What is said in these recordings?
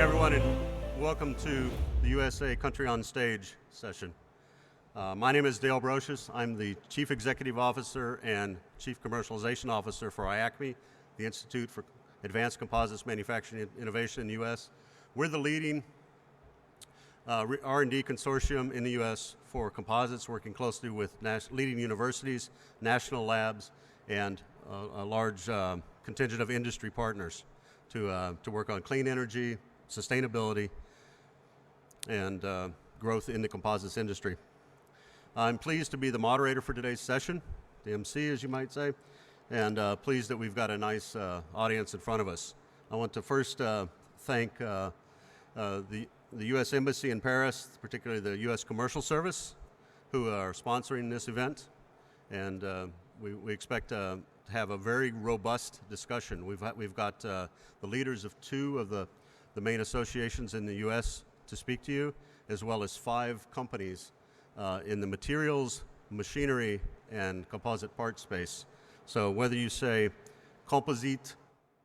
everyone, and welcome to the USA Country on Stage session. My name is Dale BROSIUS. I'm the Chief Executive Officer and Chief Commercialization Officer for IACMI, the Institute for Advanced Composites Manufacturing Innovation in the U.S. We're the leading R&D consortium in the U.S. for composites, working closely with leading universities, national labs, and a large contingent of industry partners to work on clean energy, sustainability, and growth in the composites industry. I'm pleased to be the moderator for today's session, the MC, as you might say, and pleased that we've got a nice audience in front of us. I want to first thank the U.S. Embassy in Paris, particularly the U.S. Commercial Service, who are sponsoring this event, and we expect to have a very robust discussion. We've got the leaders of two of the main associations in the U.S. to speak to you, as well as 5 companies in the materials, machinery, and composite part space. So whether you say composite,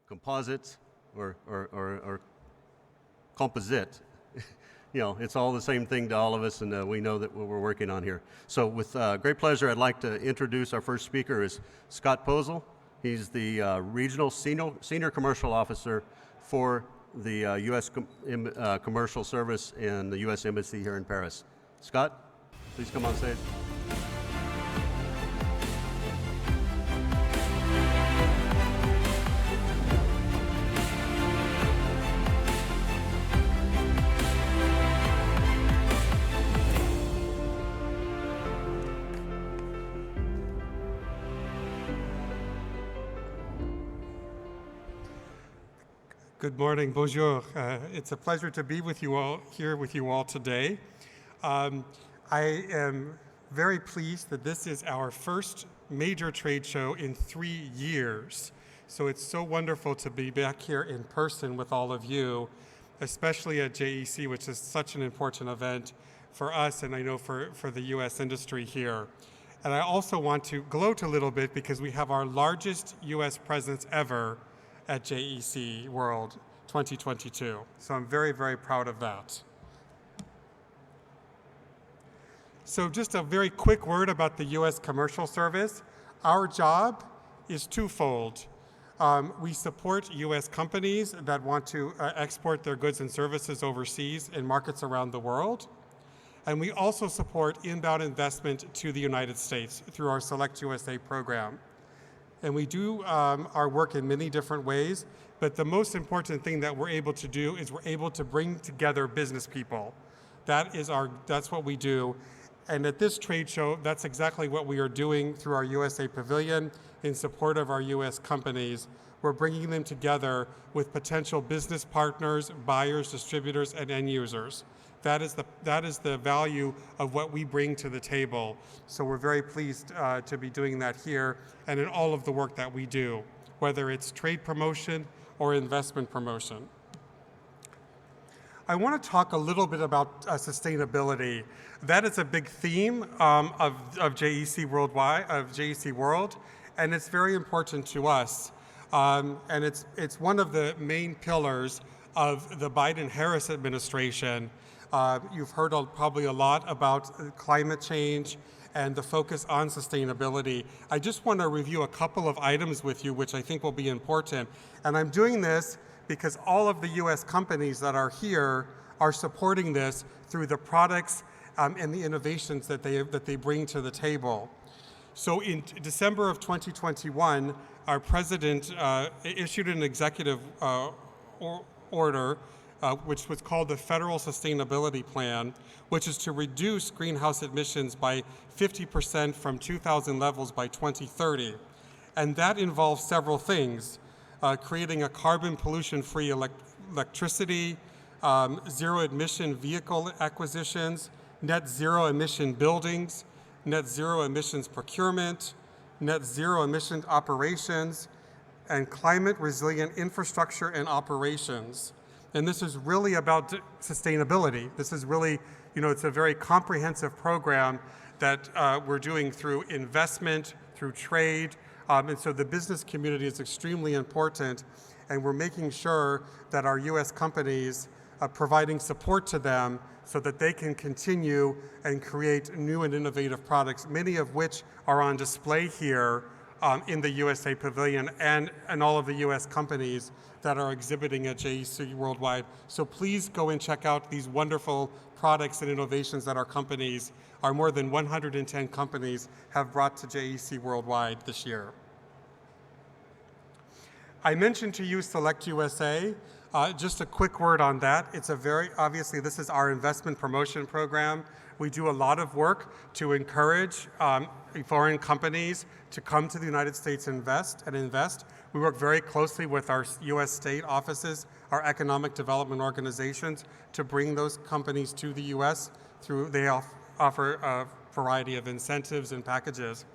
composite, or composite, you know, it's all the same thing to all of us, and we know that what we're working on here. So with great pleasure, I'd like to introduce our first speaker is Scott POZIL. He's the Regional Senior Commercial Officer for the U.S. Commercial Service and the U.S. Embassy here in Paris. Scott, please come on stage. Good morning, bonjour. It's a pleasure to be with you all here with you all today. I am very pleased that this is our first major trade show in 3 years. So it's so wonderful to be back here in person with all of you, especially at JEC, which is such an important event for us and I know for the US industry here. And I also want to gloat a little bit because we have our largest US presence ever at JEC World 2022. So I'm very, very proud of that. So just a very quick word about the US Commercial Service. Our job is twofold. We support US companies that want to export their goods and services overseas in markets around the world. And we also support inbound investment to the United States through our Select USA program. And we do our work in many different ways, but the most important thing that we're able to do is we're able to bring together business people. That's what we do. And at this trade show, that's exactly what we are doing through our USA Pavilion in support of our US companies. We're bringing them together with potential business partners, buyers, distributors, and end users. That is the value of what we bring to the table. So we're very pleased to be doing that here and in all of the work that we do, whether it's trade promotion or investment promotion. I want to talk a little bit about sustainability. That is a big theme of JEC Worldwide, of JEC World, and it's very important to us. And it's one of the main pillars of the Biden-Harris administration. You've heard probably a lot about climate change and the focus on sustainability. I just want to review a couple of items with you which I think will be important. And I'm doing this because all of the US companies that are here are supporting this through the products and the innovations that they bring to the table. So in December of 2021, our president issued an executive order which was called the Federal Sustainability Plan, which is to reduce greenhouse emissions by 50% from 2000 levels by 2030. And that involves several things, creating a carbon pollution-free electricity, zero emission vehicle acquisitions, net zero emission buildings, net zero emissions procurement, net zero emission operations, and climate resilient infrastructure and operations. And this is really about sustainability. This is really, it's a very comprehensive program that we're doing through investment, through trade, and so the business community is extremely important, and we're making sure that our US companies providing support to them so that they can continue and create new and innovative products, many of which are on display here in the USA Pavilion and all of the US companies that are exhibiting at JEC Worldwide. So please go and check out these wonderful products and innovations that our companies, our more than 110 companies, have brought to JEC Worldwide this year. I mentioned to you Select USA. Just a quick word on that. It's a very, obviously this is our investment promotion program. We do a lot of work to encourage foreign companies to come to the United States and invest. We work very closely with our US state offices, our economic development organizations, to bring those companies to the US they offer a variety of incentives and packages.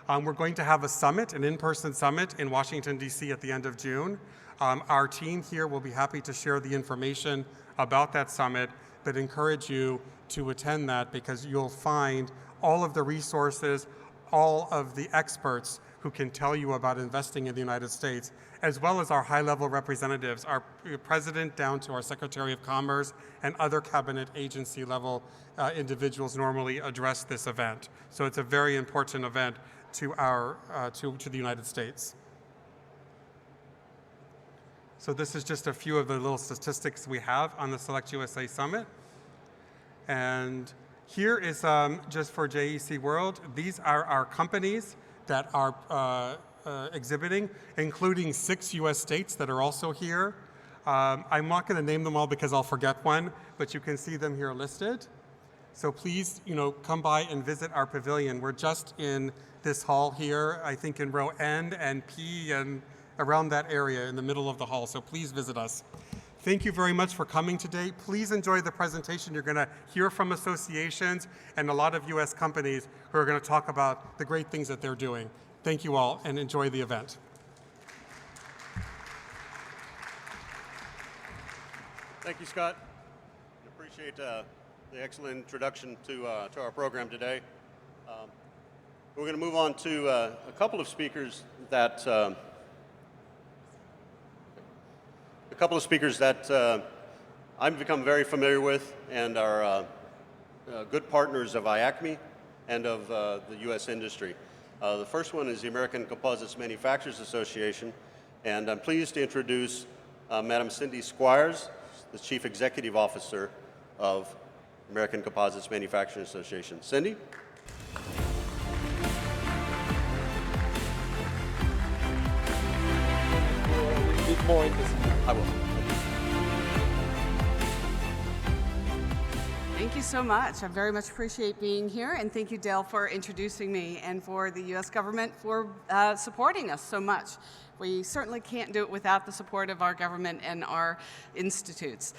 We're going to have a summit, an in-person summit in Washington, D.C. at the end of June. Our team here will be happy to share the information about that summit, but encourage you to attend that because you'll find all of the resources, all of the experts who can tell you about investing in the United States, as well as our high-level representatives, our president down to our Secretary of Commerce and other cabinet agency level individuals normally address this event. So it's a very important event to the United States. So this is just a few of the little statistics we have on the Select USA Summit. And here is just for JEC World. These are our companies that are exhibiting, including 6 US states that are also here. I'm not going to name them all because I'll forget one, but you can see them here listed. So please, come by and visit our pavilion. We're just in this hall here, I think in row N and P and around that area in the middle of the hall. So please visit us. Thank you very much for coming today. Please enjoy the presentation. You're going to hear from associations and a lot of US companies who are going to talk about the great things that they're doing. Thank you all and enjoy the event. Thank you, Scott. I appreciate the excellent introduction to our program today. We're going to move on to a couple of speakers that I've become very familiar with and are good partners of IACMI and of the U.S. industry. The first one is the American Composites Manufacturers Association, and I'm pleased to introduce Madam Cindy SQUIRES, the Chief Executive Officer of American Composites Manufacturers Association. Cindy? More in this. I will. Thank you so much. I very much appreciate being here, and thank you, Dale, for introducing me and for the U.S. government for supporting us so much. We certainly can't do it without the support of our government and our institutes.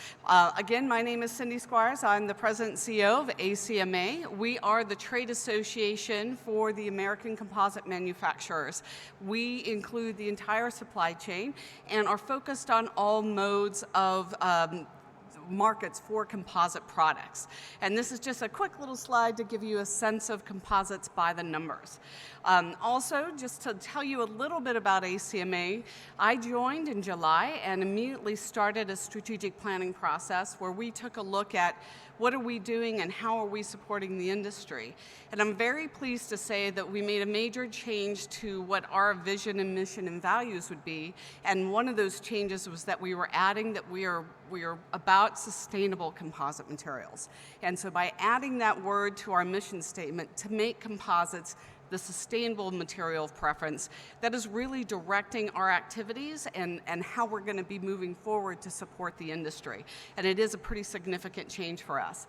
Again, my name is Cindy SQUIRES. I'm the President and CEO of ACMA. We are the trade association for the American composite manufacturers. We include the entire supply chain and are focused on all modes of markets for composite products. And this is just a quick little slide to give you a sense of composites by the numbers. Also, just to tell you a little bit about ACMA, I joined in July and immediately started a strategic planning process where we took a look at what are we doing and how are we supporting the industry. And I'm very pleased to say that we made a major change to what our vision and mission and values would be. And one of those changes was that we were adding that we are about sustainable composite materials. And so by adding that word to our mission statement to make composites the sustainable material of preference, that is really directing our activities and how we're going to be moving forward to support the industry. And it is a pretty significant change for us.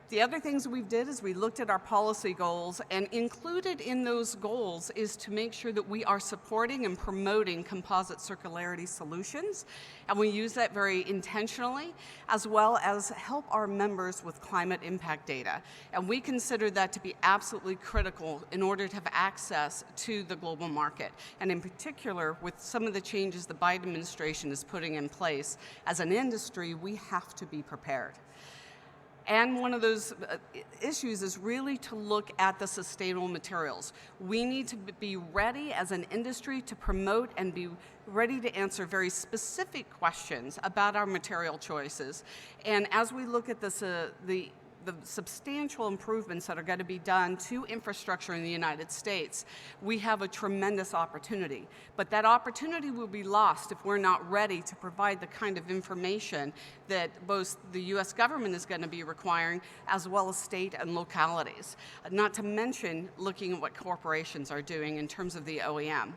The other things we did is we looked at our policy goals, and included in those goals is to make sure that we are supporting and promoting composite circularity solutions, and we use that very intentionally, as well as help our members with climate impact data. And we consider that to be absolutely critical in order to have access to the global market. And in particular, with some of the changes the Biden administration is putting in place, as an industry, we have to be prepared. And one of those issues is really to look at the sustainable materials. We need to be ready as an industry to promote and be ready to answer very specific questions about our material choices. And as we look at this, the substantial improvements that are going to be done to infrastructure in the United States, we have a tremendous opportunity. But that opportunity will be lost if we're not ready to provide the kind of information that both the U.S. government is going to be requiring, as well as state and localities. Not to mention looking at what corporations are doing in terms of the OEM.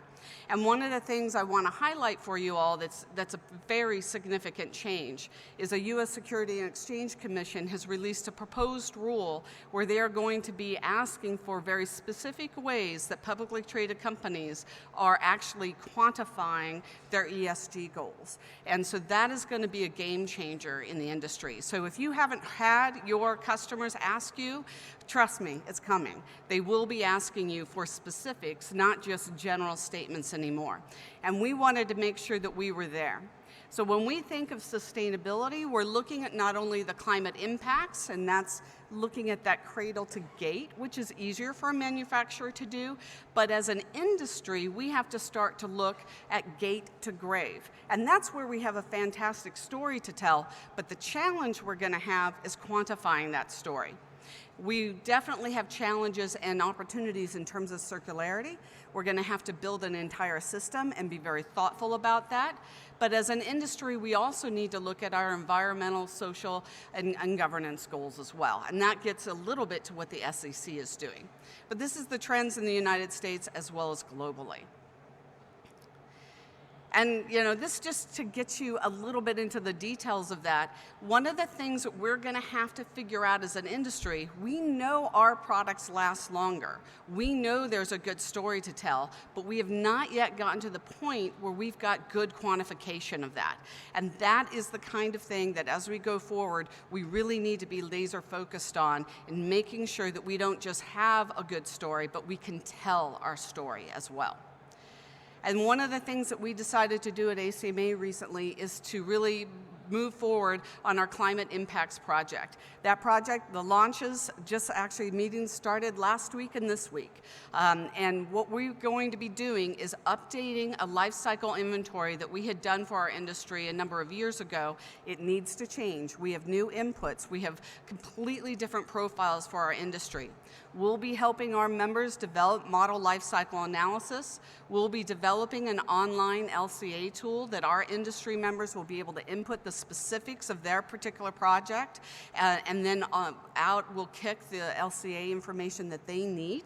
And one of the things I want to highlight for you all that's a very significant change is a U.S. Security and Exchange Commission has released a proposed rule where they are going to be asking for very specific ways that publicly traded companies are actually quantifying their ESG goals. And so that is going to be a game changer in the industry. So if you haven't had your customers ask you, trust me, it's coming. They will be asking you for specifics, not just general statements anymore. And we wanted to make sure that we were there. So when we think of sustainability, we're looking at not only the climate impacts, and that's looking at that cradle to gate, which is easier for a manufacturer to do, but as an industry, we have to start to look at gate to grave. And that's where we have a fantastic story to tell, but the challenge we're going to have is quantifying that story. We definitely have challenges and opportunities in terms of circularity. We're going to have to build an entire system and be very thoughtful about that. But as an industry, we also need to look at our environmental, social, and governance goals as well. And that gets a little bit to what the SEC is doing. But this is the trends in the United States as well as globally. And this just to get you a little bit into the details of that, one of the things that we're going to have to figure out as an industry, we know our products last longer. We know there's a good story to tell, but we have not yet gotten to the point where we've got good quantification of that. And that is the kind of thing that as we go forward, we really need to be laser focused on in making sure that we don't just have a good story, but we can tell our story as well. And one of the things that we decided to do at ACMA recently is to really move forward on our climate impacts project. That project, the launches, just actually meetings started last week and this week. And what we're going to be doing is updating a life cycle inventory that we had done for our industry a number of years ago. It needs to change. We have new inputs. We have completely different profiles for our industry. We'll be helping our members develop model life cycle analysis. We'll be developing an online LCA tool that our industry members will be able to input the specifics of their particular project, and then out will kick the LCA information that they need.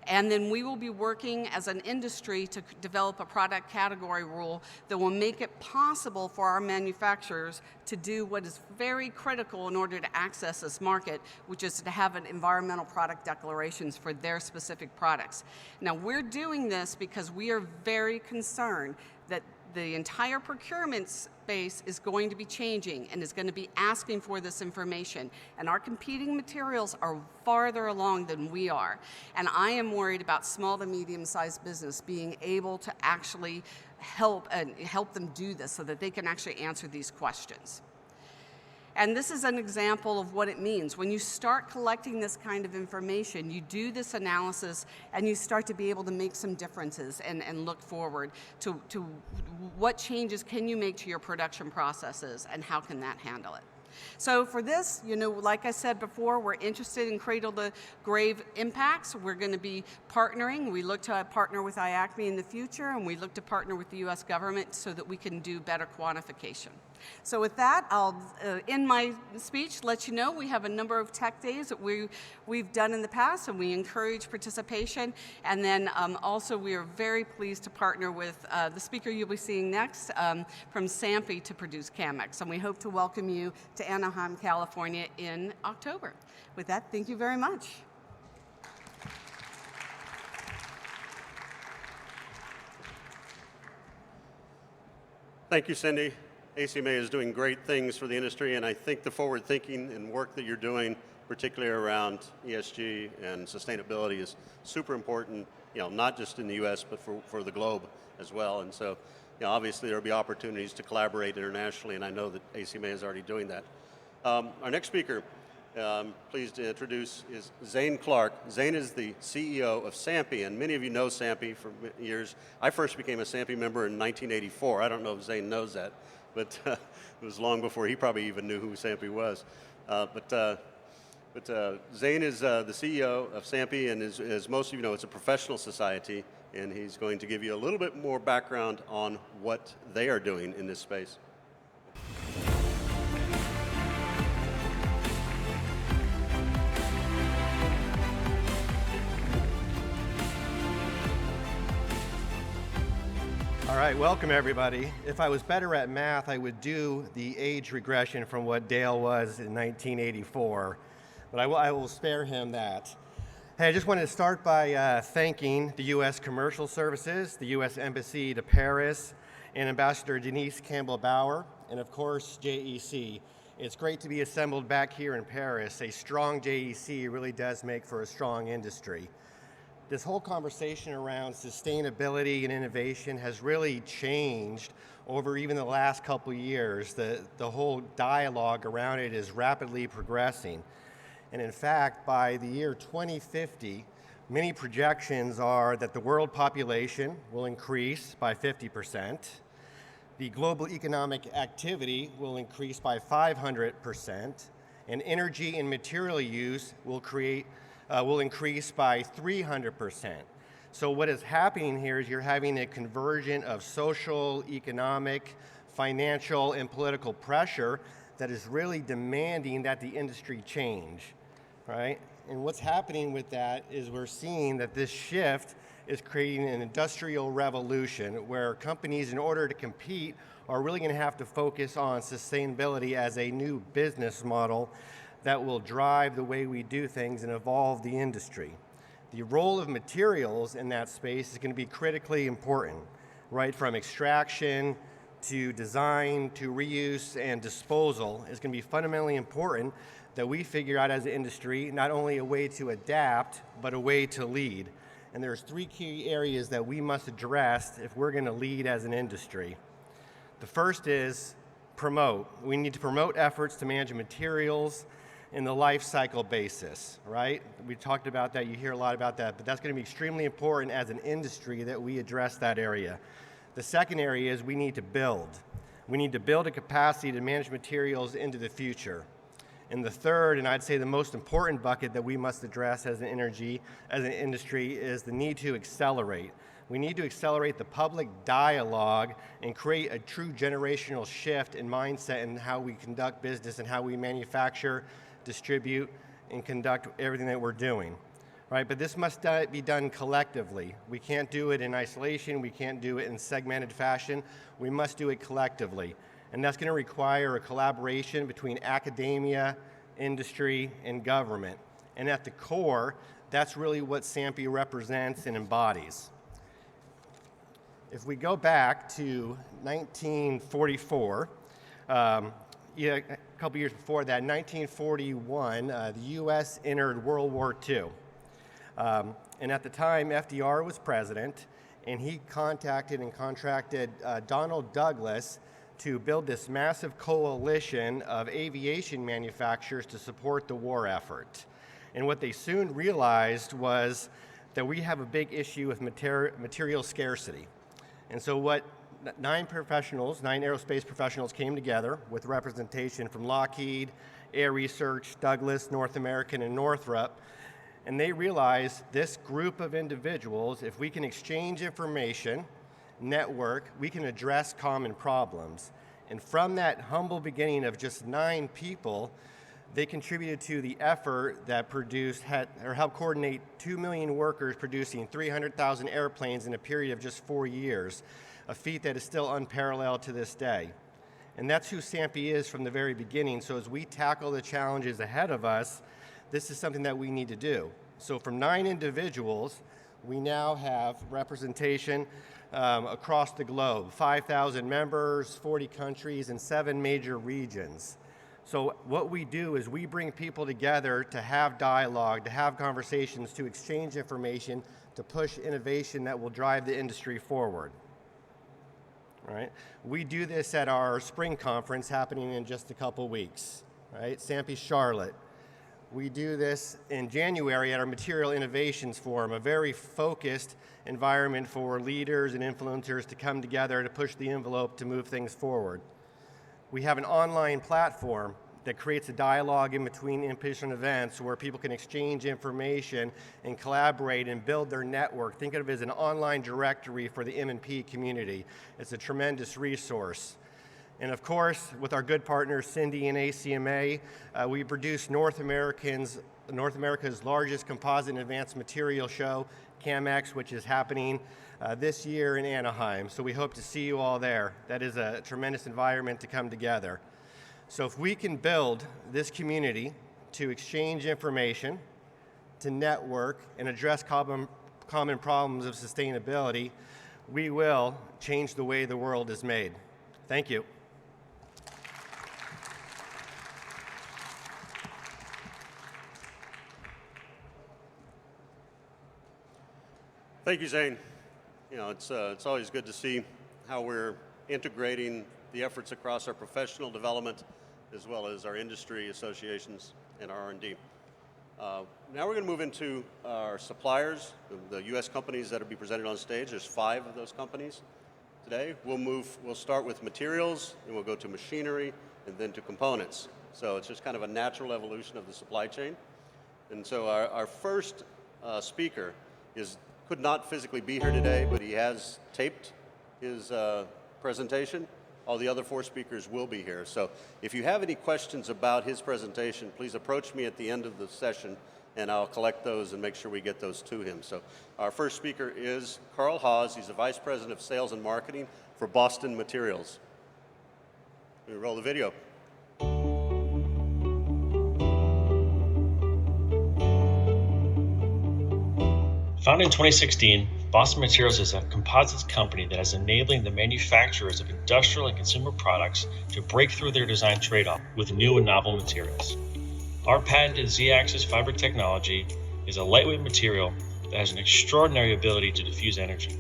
And then we will be working as an industry to develop a product category rule that will make it possible for our manufacturers to do what is very critical in order to access this market, which is to have an environmental product declarations for their specific products. Now, we're doing this because we are very concerned that the entire procurement space is going to be changing and is going to be asking for this information. And our competing materials are farther along than we are. And I am worried about small to medium-sized business being able to actually help them do this so that they can actually answer these questions. And this is an example of what it means. When you start collecting this kind of information, you do this analysis and you start to be able to make some differences and look forward to what changes can you make to your production processes and how can that handle it. So for this, like I said before, we're interested in cradle to grave impacts. We're going to be partnering. We look to partner with IACMI in the future, and we look to partner with the U.S. government so that we can do better quantification. So with that, I'll end my speech, let you know we have a number of tech days that we've done in the past, and we encourage participation. And then also we are very pleased to partner with the speaker you'll be seeing next from SAMPE to produce Camex. And we hope to welcome you to Anaheim, California in October. With that, thank you very much. Thank you, Cindy. ACMA is doing great things for the industry, and I think the forward thinking and work that you're doing, particularly around ESG and sustainability, is super important, not just in the US, but for the globe as well. And so, obviously there will be opportunities to collaborate internationally, and I know that ACMA is already doing that. Our next speaker Pleased to introduce is Zane Clark. Zane is the CEO of SAMPE, and many of you know SAMPE for years. I first became a SAMPE member in 1984. I don't know if Zane knows that, but it was long before he probably even knew who SAMPE was. But Zane is the CEO of SAMPE, and as most of you know, it's a professional society, and he's going to give you a little bit more background on what they are doing in this space. All right, welcome everybody. If I was better at math, I would do the age regression from what Dale was in 1984, but I will spare him that. Hey, I just wanted to start by thanking the U.S. Commercial Services, the U.S. Embassy to Paris, and Ambassador Denise Campbell-Bauer, and of course, JEC. It's great to be assembled back here in Paris. A strong JEC really does make for a strong industry. This whole conversation around sustainability and innovation has really changed over even the last couple of years. The whole dialogue around it is rapidly progressing. And in fact, by the year 2050, many projections are that the world population will increase by 50%. The global economic activity will increase by 500%, and energy and material use will increase by 300%. So what is happening here is you're having a conversion of social, economic, financial, and political pressure that is really demanding that the industry change, right? And what's happening with that is we're seeing that this shift is creating an industrial revolution where companies, in order to compete, are really going to have to focus on sustainability as a new business model that will drive the way we do things and evolve the industry. The role of materials in that space is going to be critically important, right? From extraction to design to reuse and disposal is going to be fundamentally important that we figure out as an industry not only a way to adapt, but a way to lead. And there's three key areas that we must address if we're going to lead as an industry. The first is promote. We need to promote efforts to manage materials in the life cycle basis, right? We talked about that, you hear a lot about that, but that's going to be extremely important as an industry that we address that area. The second area is we need to build. We need to build a capacity to manage materials into the future. And the third, and I'd say the most important bucket that we must address as an industry is the need to accelerate. We need to accelerate the public dialogue and create a true generational shift in mindset in how we conduct business and how we manufacture, distribute, and conduct everything that we're doing, right? But this must be done collectively. We can't do it in isolation. We can't do it in segmented fashion. We must do it collectively. And that's going to require a collaboration between academia, industry, and government. And at the core, that's really what SAMPE represents and embodies. If we go back to 1944, a couple years before that, 1941, the U.S. entered World War II. And at the time, FDR was president, and he contacted and contracted Donald Douglas to build this massive coalition of aviation manufacturers to support the war effort. And what they soon realized was that we have a big issue with material scarcity. And so what nine aerospace professionals came together with representation from Lockheed, Air Research, Douglas, North American, and Northrop, and they realized this group of individuals, if we can exchange information, network, we can address common problems. And from that humble beginning of just 9 people, they contributed to the effort that helped coordinate 2 million workers producing 300,000 airplanes in a period of just 4 years, a feat that is still unparalleled to this day. And that's who SAMPE is from the very beginning. So as we tackle the challenges ahead of us, this is something that we need to do. So from 9 individuals, we now have representation across the globe, 5,000 members, 40 countries, and 7 major regions. So what we do is we bring people together to have dialogue, to have conversations, to exchange information, to push innovation that will drive the industry forward. Right? We do this at our spring conference happening in just a couple weeks, right? SAMPE Charlotte. We do this in January at our Material Innovations Forum, a very focused environment for leaders and influencers to come together to push the envelope to move things forward. We have an online platform that creates a dialogue in between in-person events where people can exchange information and collaborate and build their network. Think of it as an online directory for the M&P community. It's a tremendous resource. And of course, with our good partners, Cindy and ACMA, we produce North America's largest composite and advanced material show, CAMX, which is happening this year in Anaheim. So we hope to see you all there. That is a tremendous environment to come together. So if we can build this community to exchange information, to network, and address common problems of sustainability, we will change the way the world is made. Thank you. Thank you, Zane. You know, it's always good to see how we're integrating the efforts across our professional development as well as our industry associations and our R&D. Now we're going to move into our suppliers, the U.S. companies that will be presented on stage. There's 5 of those companies today. We'll start with materials, and we'll go to machinery, and then to components. So it's just kind of a natural evolution of the supply chain. And so our first speaker could not physically be here today, but he has taped his presentation. All the other 4 speakers will be here. So if you have any questions about his presentation, please approach me at the end of the session, and I'll collect those and make sure we get those to him. So our first speaker is Carl Haas. He's the Vice President of Sales and Marketing for Boston Materials. Let me roll the video. Founded in 2016, Boston Materials is a composites company that is enabling the manufacturers of industrial and consumer products to break through their design trade-off with new and novel materials. Our patented Z-axis fiber technology is a lightweight material that has an extraordinary ability to diffuse energy,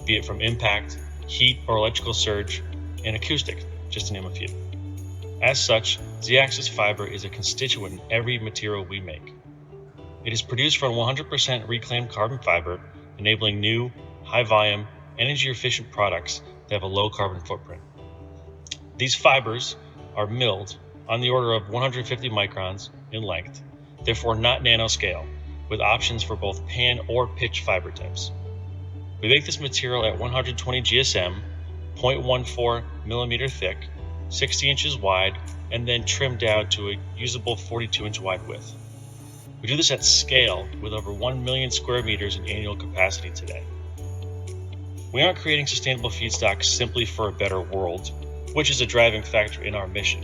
be it from impact, heat or electrical surge, and acoustic, just to name a few. As such, Z-axis fiber is a constituent in every material we make. It is produced from 100% reclaimed carbon fiber, enabling new, high-volume, energy-efficient products that have a low carbon footprint. These fibers are milled on the order of 150 microns in length, therefore not nanoscale, with options for both pan or pitch fiber types. We make this material at 120 GSM, 0.14 millimeter thick, 60 inches wide, and then trimmed down to a usable 42-inch wide width. We do this at scale with over 1 million square meters in annual capacity today. We aren't creating sustainable feedstocks simply for a better world, which is a driving factor in our mission.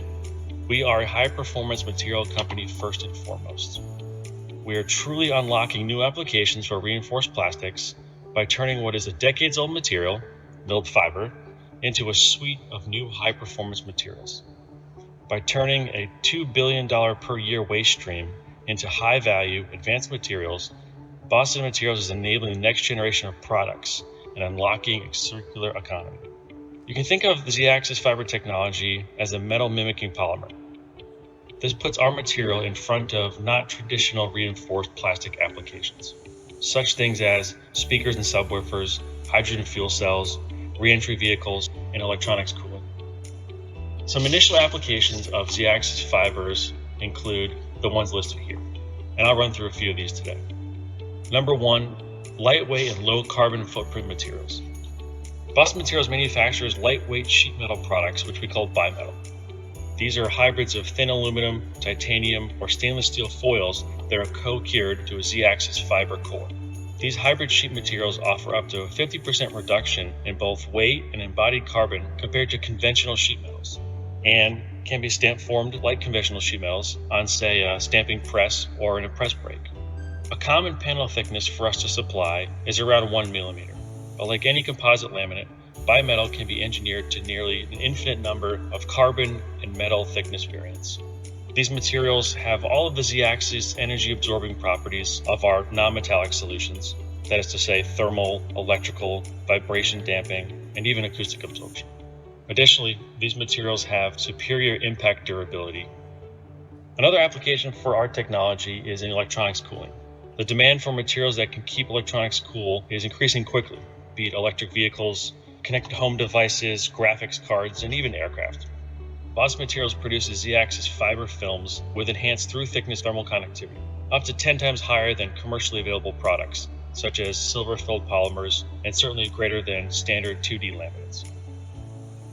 We are a high-performance material company first and foremost. We are truly unlocking new applications for reinforced plastics by turning what is a decades-old material, milled fiber, into a suite of new high-performance materials. By turning a $2 billion per year waste stream into high-value advanced materials, Boston Materials is enabling the next generation of products and unlocking a circular economy. You can think of the Z-axis fiber technology as a metal-mimicking polymer. This puts our material in front of not traditional reinforced plastic applications, such things as speakers and subwoofers, hydrogen fuel cells, re-entry vehicles, and electronics cooling. Some initial applications of Z-axis fibers include the ones listed here, and I'll run through a few of these today. Number 1, lightweight and low carbon footprint materials. Boston Materials manufactures lightweight sheet metal products, which we call bimetal. These are hybrids of thin aluminum, titanium, or stainless steel foils that are co-cured to a Z-axis fiber core. These hybrid sheet materials offer up to a 50% reduction in both weight and embodied carbon compared to conventional sheet metals, and can be stamp formed like conventional sheet metals on, say, a stamping press or in a press brake. A common panel thickness for us to supply is around 1 millimeter, but like any composite laminate, bimetal can be engineered to nearly an infinite number of carbon and metal thickness variants. These materials have all of the Z-axis energy absorbing properties of our non-metallic solutions, that is to say thermal, electrical, vibration damping, and even acoustic absorption. Additionally, these materials have superior impact durability, Another application for our technology is in electronics cooling. The demand for materials that can keep electronics cool is increasing quickly, be it electric vehicles, connected home devices, graphics cards, and even aircraft. BOSS Materials produces Z-axis fiber films with enhanced through-thickness thermal conductivity, up to 10 times higher than commercially available products, such as silver-filled polymers, and certainly greater than standard 2D laminates.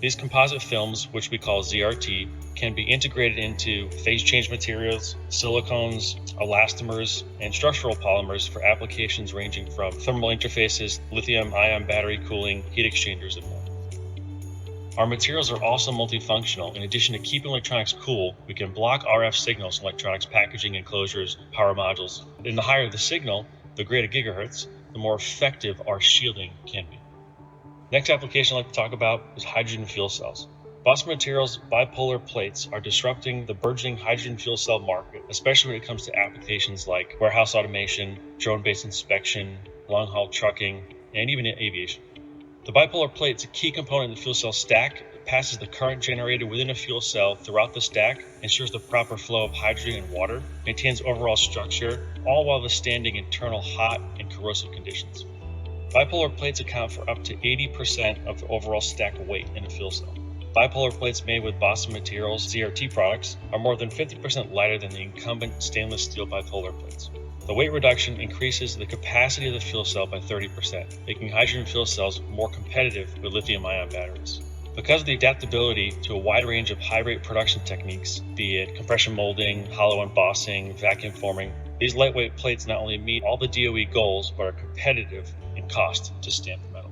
These composite films, which we call ZRT, can be integrated into phase change materials, silicones, elastomers, and structural polymers for applications ranging from thermal interfaces, lithium-ion battery cooling, heat exchangers, and more. Our materials are also multifunctional. In addition to keeping electronics cool, we can block RF signals in electronics packaging, enclosures, power modules. And the higher the signal, the greater gigahertz, the more effective our shielding can be. Next application I'd like to talk about is hydrogen fuel cells. BOSS Materials bipolar plates are disrupting the burgeoning hydrogen fuel cell market, especially when it comes to applications like warehouse automation, drone-based inspection, long-haul trucking, and even aviation. The bipolar plate is a key component in the fuel cell stack. It passes the current generated within a fuel cell throughout the stack, ensures the proper flow of hydrogen and water, maintains overall structure, all while withstanding internal hot and corrosive conditions. Bipolar plates account for up to 80% of the overall stack weight in a fuel cell. Bipolar plates made with BOSS Materials ZRT products are more than 50% lighter than the incumbent stainless steel bipolar plates. The weight reduction increases the capacity of the fuel cell by 30%, making hydrogen fuel cells more competitive with lithium-ion batteries. Because of the adaptability to a wide range of high-rate production techniques, be it compression molding, hollow embossing, vacuum forming, these lightweight plates not only meet all the DOE goals, but are competitive in cost to stamped metal.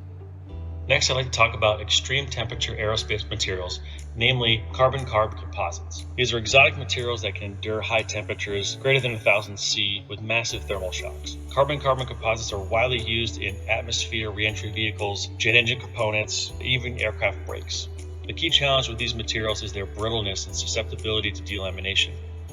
Next, I'd like to talk about extreme temperature aerospace materials, namely carbon-carbon composites. These are exotic materials that can endure high temperatures greater than 1000 C with massive thermal shocks. Carbon-carbon composites are widely used in atmosphere reentry vehicles, jet engine components, even aircraft brakes. The key challenge with these materials is their brittleness and susceptibility to delamination.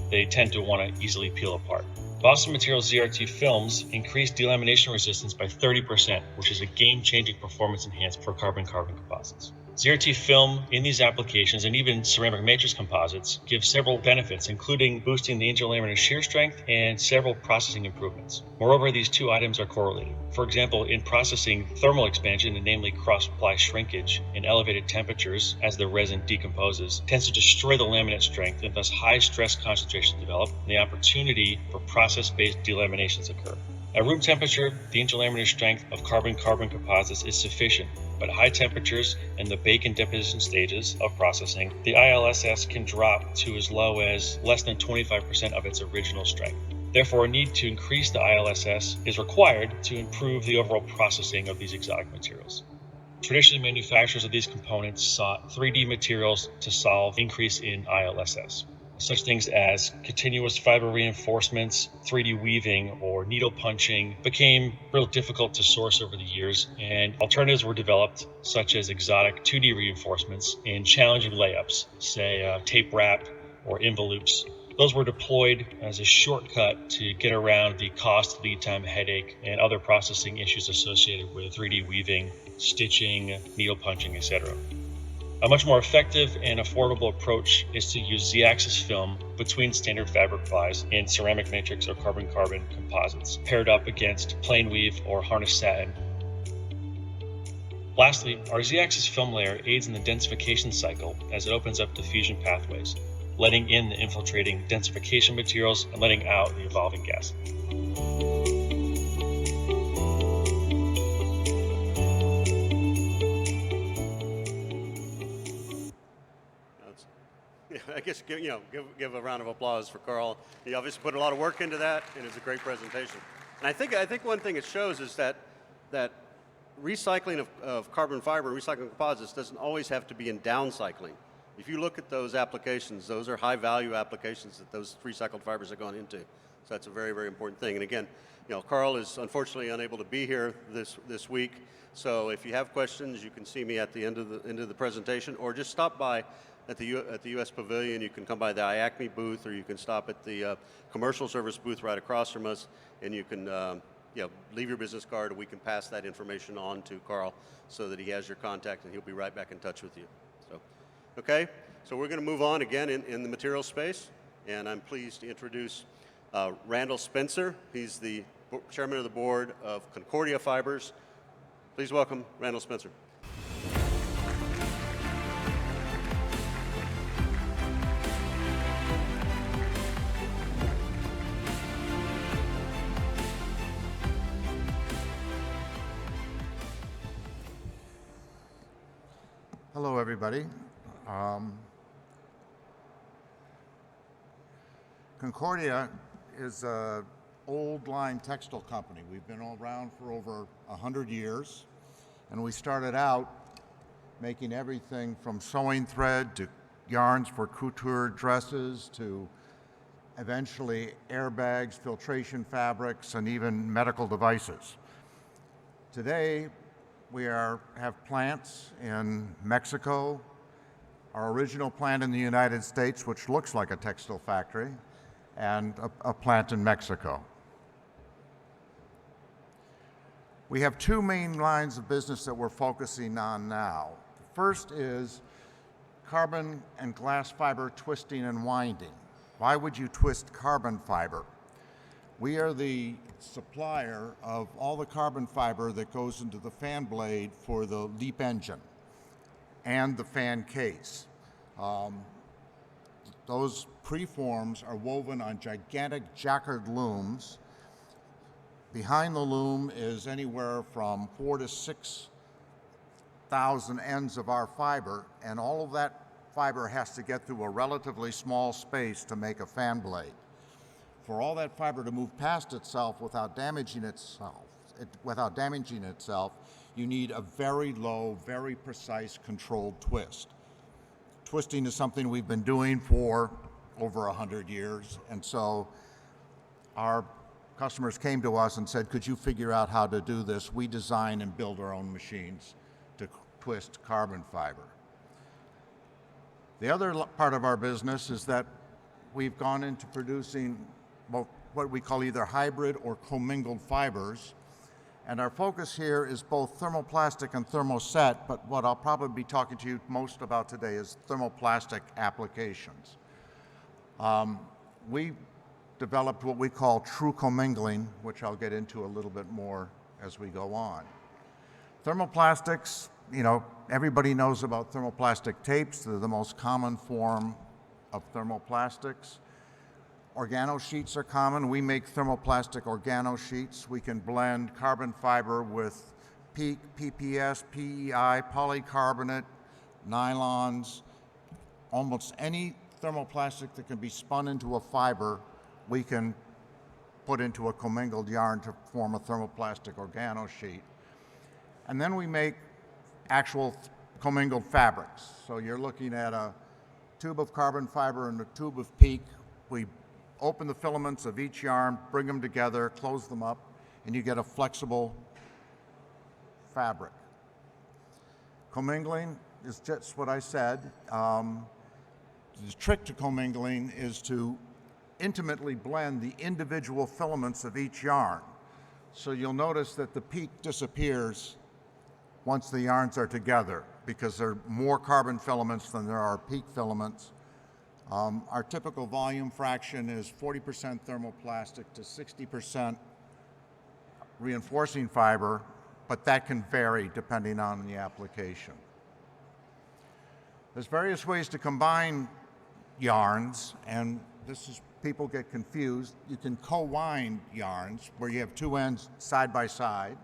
They tend to want to easily peel apart. BOSS Materials ZRT films increase delamination resistance by 30%, which is a game-changing performance enhancement for carbon-carbon composites. ZRT film in these applications and even ceramic matrix composites give several benefits, including boosting the interlaminar shear strength and several processing improvements. Moreover, these two items are correlated. For example, in processing thermal expansion, and namely cross-ply shrinkage in elevated temperatures as the resin decomposes, tends to destroy the laminate strength, and thus high stress concentrations develop and the opportunity for process-based delaminations occur. At room temperature, the interlaminar strength of carbon-carbon composites is sufficient, but at high temperatures and the bake and deposition stages of processing, the ILSS can drop to as low as less than 25% of its original strength. Therefore, a need to increase the ILSS is required to improve the overall processing of these exotic materials. Traditionally, manufacturers of these components sought 3D materials to solve increase in ILSS. Such things as continuous fiber reinforcements, 3D weaving, or needle punching became real difficult to source over the years, and alternatives were developed, such as exotic 2D reinforcements in challenging layups, say tape wrap or involutes. Those were deployed as a shortcut to get around the cost, lead time, headache, and other processing issues associated with 3D weaving, stitching, needle punching, etc. A much more effective and affordable approach is to use Z-axis film between standard fabric plies in ceramic matrix or carbon-carbon composites, paired up against plain weave or harness satin. Lastly, our Z-axis film layer aids in the densification cycle as it opens up diffusion pathways, letting in the infiltrating densification materials and letting out the evolving gas. I guess give a round of applause for Carl. He obviously put a lot of work into that, and it's a great presentation. And I think one thing it shows is that recycling of carbon fiber, recycling composites doesn't always have to be in downcycling. If you look at those applications, those are high value applications that those recycled fibers are going into. So that's a very, very important thing. And again, Carl is unfortunately unable to be here this week. So if you have questions, you can see me at the end of the presentation, or just stop by at the US Pavilion. You can come by the IACMI booth, or you can stop at the Commercial Service booth right across from us, and you can leave your business card, and we can pass that information on to Carl so that he has your contact, and he'll be right back in touch with you. So, okay, so we're going to move on again in the material space. and I'm pleased to introduce Randall Spencer. He's the chairman of the board of Concordia Fibers. Please welcome Randall Spencer. Hello, everybody. Concordia is an old line textile company. We've been around for over 100 years, and we started out making everything from sewing thread to yarns for couture dresses to eventually airbags, filtration fabrics, and even medical devices. Today, we have plants in Mexico, our original plant in the United States, which looks like a textile factory, and a plant in Mexico. We have two main lines of business that we're focusing on now. The first is carbon and glass fiber twisting and winding. Why would you twist carbon fiber? We are the supplier of all the carbon fiber that goes into the fan blade for the LEAP engine and the fan case. Those preforms are woven on gigantic jacquard looms. Behind the loom is anywhere from 4,000 to 6,000 ends of our fiber, and all of that fiber has to get through a relatively small space to make a fan blade. For all that fiber to move past itself without damaging itself, you need a very low, very precise, controlled twist. Twisting is something we've been doing for over 100 years, and so our customers came to us and said, could you figure out how to do this? We design and build our own machines to twist carbon fiber. The other part of our business is that we've gone into producing what we call either hybrid or commingled fibers. And our focus here is both thermoplastic and thermoset, but what I'll probably be talking to you most about today is thermoplastic applications. We developed what we call true commingling, which I'll get into a little bit more as we go on. Thermoplastics, everybody knows about thermoplastic tapes. They're the most common form of thermoplastics. Organo sheets are common. We make thermoplastic organo sheets. We can blend carbon fiber with PEEK, PPS, PEI, polycarbonate, nylons. Almost any thermoplastic that can be spun into a fiber, we can put into a commingled yarn to form a thermoplastic organo sheet. And then we make actual commingled fabrics. So you're looking at a tube of carbon fiber and a tube of PEEK. We open the filaments of each yarn, bring them together, close them up, and you get a flexible fabric. Commingling is just what I said. The trick to commingling is to intimately blend the individual filaments of each yarn. So you'll notice that the PEEK disappears once the yarns are together because there are more carbon filaments than there are PEEK filaments. Our typical volume fraction is 40% thermoplastic to 60% reinforcing fiber, but that can vary depending on the application. There's various ways to combine yarns, and people get confused. You can co-wind yarns where you have two ends side by side,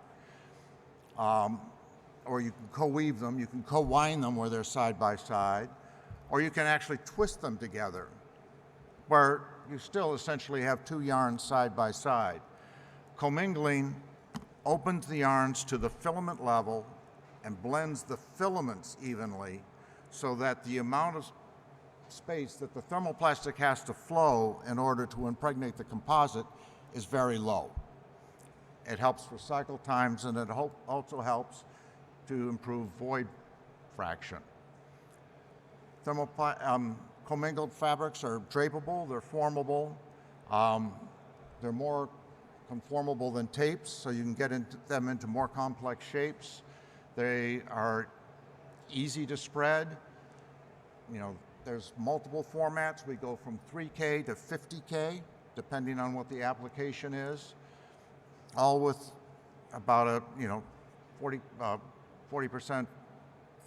or you can co-weave them. You can co-wind them where they're side by side, or you can actually twist them together where you still essentially have two yarns side by side. Commingling opens the yarns to the filament level and blends the filaments evenly so that the amount of space that the thermoplastic has to flow in order to impregnate the composite is very low. It helps for cycle times, and it also helps to improve void fraction. Commingled fabrics are drapable, they're formable, they're more conformable than tapes, so you can get them into more complex shapes. They are easy to spread. There's multiple formats. We go from 3K to 50K, depending on what the application is, all with about a 40%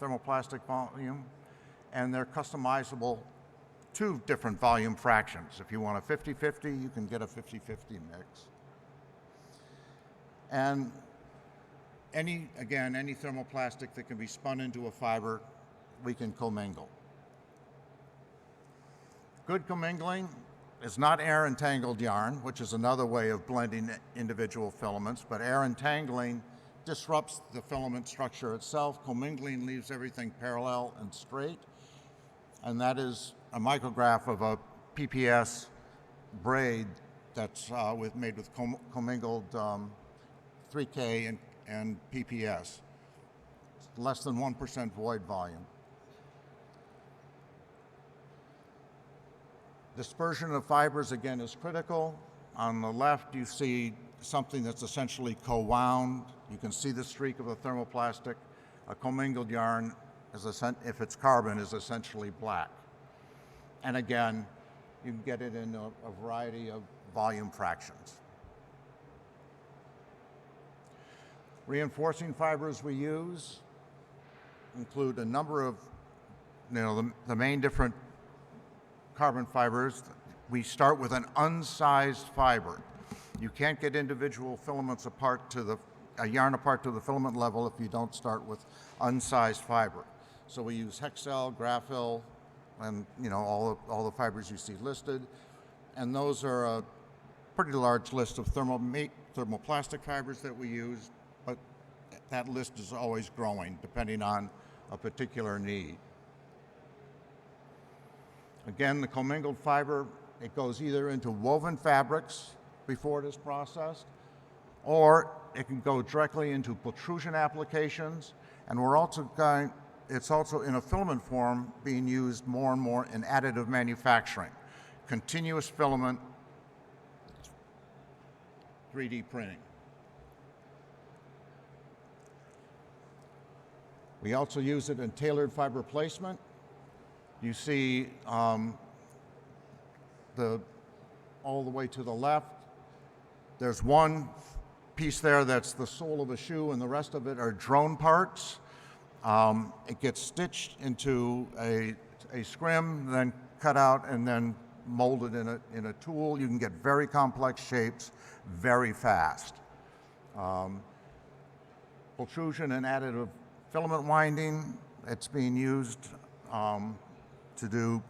thermoplastic volume, and they're customizable to different volume fractions. If you want a 50-50, you can get a 50-50 mix. And any thermoplastic that can be spun into a fiber, we can commingle. Good commingling is not air entangled yarn, which is another way of blending individual filaments, but air entangling disrupts the filament structure itself. Commingling leaves everything parallel and straight, and that is a micrograph of a PPS braid that's made with commingled 3K and PPS. It's less than 1% void volume. Dispersion of fibers, again, is critical. On the left, you see something that's essentially co-wound. You can see the streak of a thermoplastic. A commingled yarn, if it's carbon, is essentially black. And again, you can get it in a variety of volume fractions. Reinforcing fibers we use include a number of, the main different carbon fibers. We start with an unsized fiber. You can't get individual filaments apart to a yarn apart to the filament level if you don't start with unsized fiber. So we use Hexel, Graphil, and all the fibers you see listed. And those are a pretty large list of thermoplastic fibers that we use, but that list is always growing depending on a particular need. Again, the commingled fiber, it goes either into woven fabrics before it is processed, or it can go directly into pultrusion applications, and it's also in a filament form being used more and more in additive manufacturing. Continuous filament 3D printing. We also use it in tailored fiber placement. You see all the way to the left, there's one piece there that's the sole of a shoe, and the rest of it are drone parts. It gets stitched into a scrim, then cut out, and then molded in a tool. You can get very complex shapes very fast. Pultrusion and additive filament winding, it's being used to do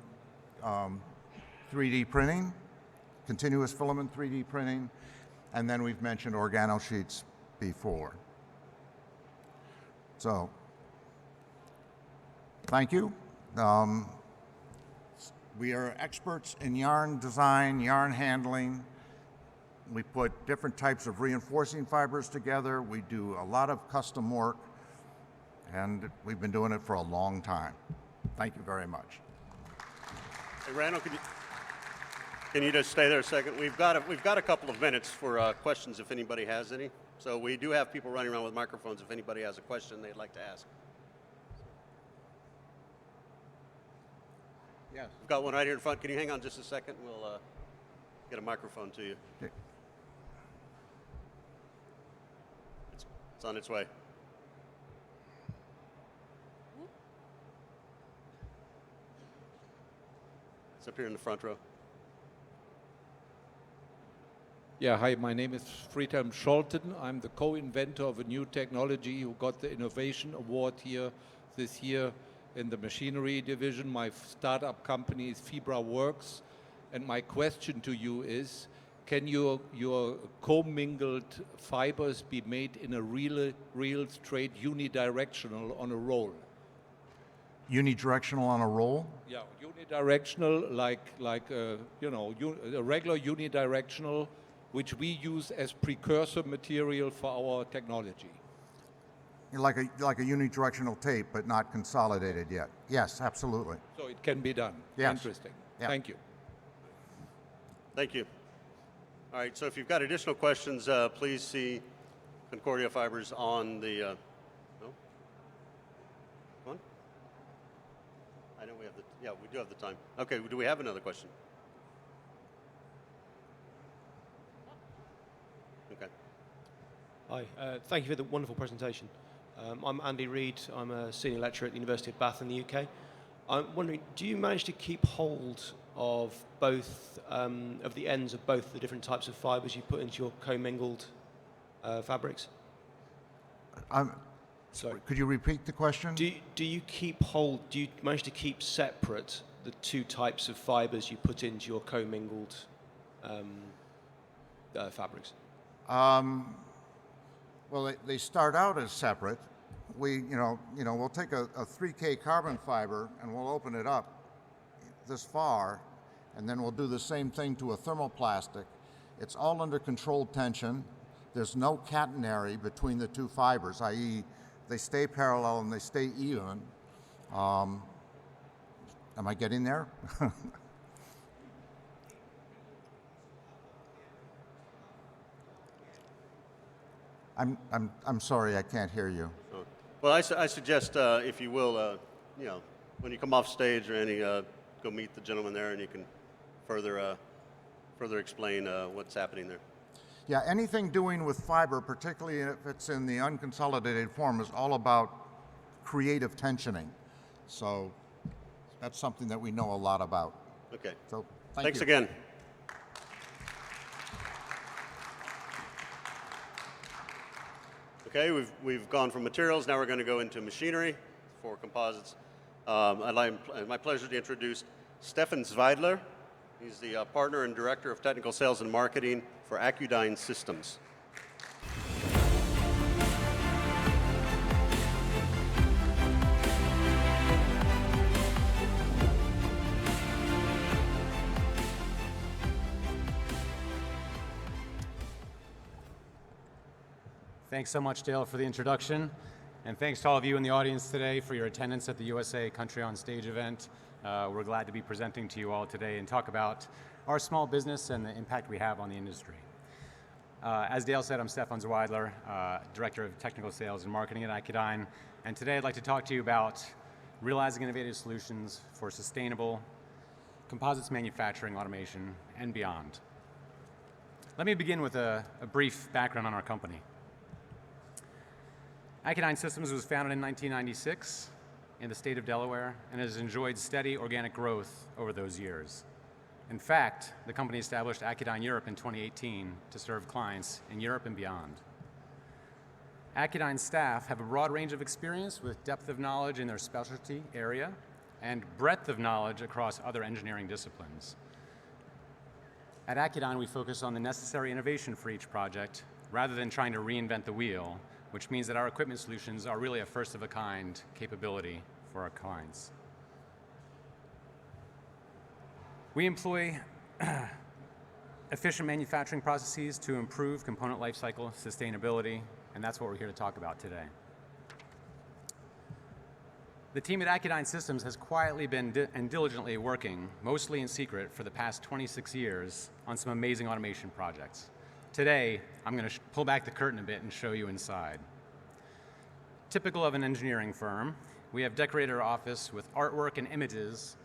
3D printing, continuous filament 3D printing, and then we've mentioned organosheets before. So, thank you. We are experts in yarn design, yarn handling. We put different types of reinforcing fibers together. We do a lot of custom work, and we've been doing it for a long time. Thank you very much. Hey, Randall, can you just stay there a second? We've got a couple of minutes for questions if anybody has any. So we do have people running around with microphones if anybody has a question they'd like to ask. Yes. We've got one right here in front. Can you hang on just a second? We'll get a microphone to you. Okay. It's on its way. It's up here in the front row. Yeah, hi, my name is Friedhelm Scholten. I'm the co-inventor of a new technology who got the Innovation Award here this year in the machinery division. My startup company is Fibre Works. And my question to you is, can your commingled fibers be made in a real straight unidirectional on a roll? Unidirectional on a roll? Yeah, unidirectional, like a regular unidirectional, which we use as precursor material for our technology. Like a unidirectional tape, but not consolidated yet. Yes, absolutely. So it can be done. Yes. Interesting. Yeah. Thank you. Thank you. All right, so if you've got additional questions, please see Concordia Fibers on the, no? One? I know we have we do have the time. Okay, do we have another question? Okay. Hi, thank you for the wonderful presentation. I'm Andy Reid. I'm a senior lecturer at the University of Bath in the UK. I'm wondering, do you manage to keep hold of both, of the ends of both the different types of fibres you put into your commingled fabrics? Sorry. Could you repeat the question? Do you manage to keep separate the two types of fibres you put into your commingled fabrics? Well, they start out as separate. We'll take a 3K carbon fiber and we'll open it up this far, and then we'll do the same thing to a thermoplastic. It's all under controlled tension. There's no catenary between the two fibers, i.e. they stay parallel and they stay even. Am I getting there? I'm sorry, I can't hear you. Oh. Well, I suggest, if you will, when you come off stage or any, go meet the gentleman there, and you can further explain what's happening there. Yeah, anything doing with fiber, particularly if it's in the unconsolidated form, is all about creative tensioning. So that's something that we know a lot about. Okay. So thanks you. again. Okay, we've gone from materials. Now we're going to go into machinery for composites. My pleasure to introduce Stefan Zweidler. He's the partner and director of technical sales and marketing for Accudyne Systems. Thanks so much, Dale, for the introduction. And thanks to all of you in the audience today for your attendance at the USA Country on Stage event. We're glad to be presenting to you all today and talk about our small business and the impact we have on the industry. As Dale said, I'm Stefan Zweidler, Director of Technical Sales and Marketing at Accudyne. And today I'd like to talk to you about realizing innovative solutions for sustainable composites manufacturing, automation, and beyond. Let me begin with a brief background on our company. Accudyne Systems was founded in 1996 in the state of Delaware and has enjoyed steady organic growth over those years. In fact, the company established Accudyne Europe in 2018 to serve clients in Europe and beyond. Accudyne staff have a broad range of experience with depth of knowledge in their specialty area and breadth of knowledge across other engineering disciplines. At Accudyne, we focus on the necessary innovation for each project rather than trying to reinvent the wheel, which means that our equipment solutions are really a first-of-a-kind capability for our clients. We employ efficient manufacturing processes to improve component lifecycle sustainability, and that's what we're here to talk about today. The team at Accudyne Systems has quietly been and diligently working, mostly in secret, for the past 26 years on some amazing automation projects. Today, I'm going to pull back the curtain a bit and show you inside. Typical of an engineering firm, we have decorated our office with artwork and images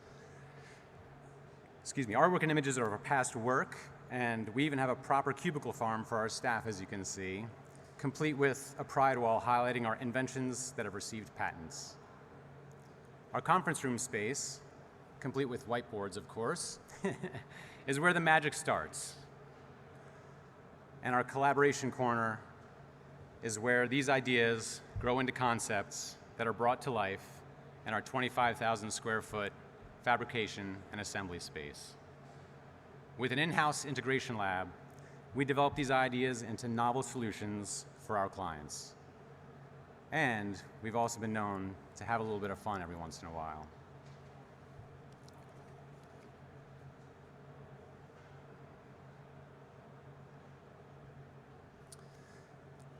of our past work, and we even have a proper cubicle farm for our staff, as you can see, complete with a pride wall highlighting our inventions that have received patents. Our conference room space, complete with whiteboards, of course, is where the magic starts. And our collaboration corner is where these ideas grow into concepts that are brought to life in our 25,000 square foot fabrication and assembly space. With an in-house integration lab, we develop these ideas into novel solutions for our clients. And we've also been known to have a little bit of fun every once in a while.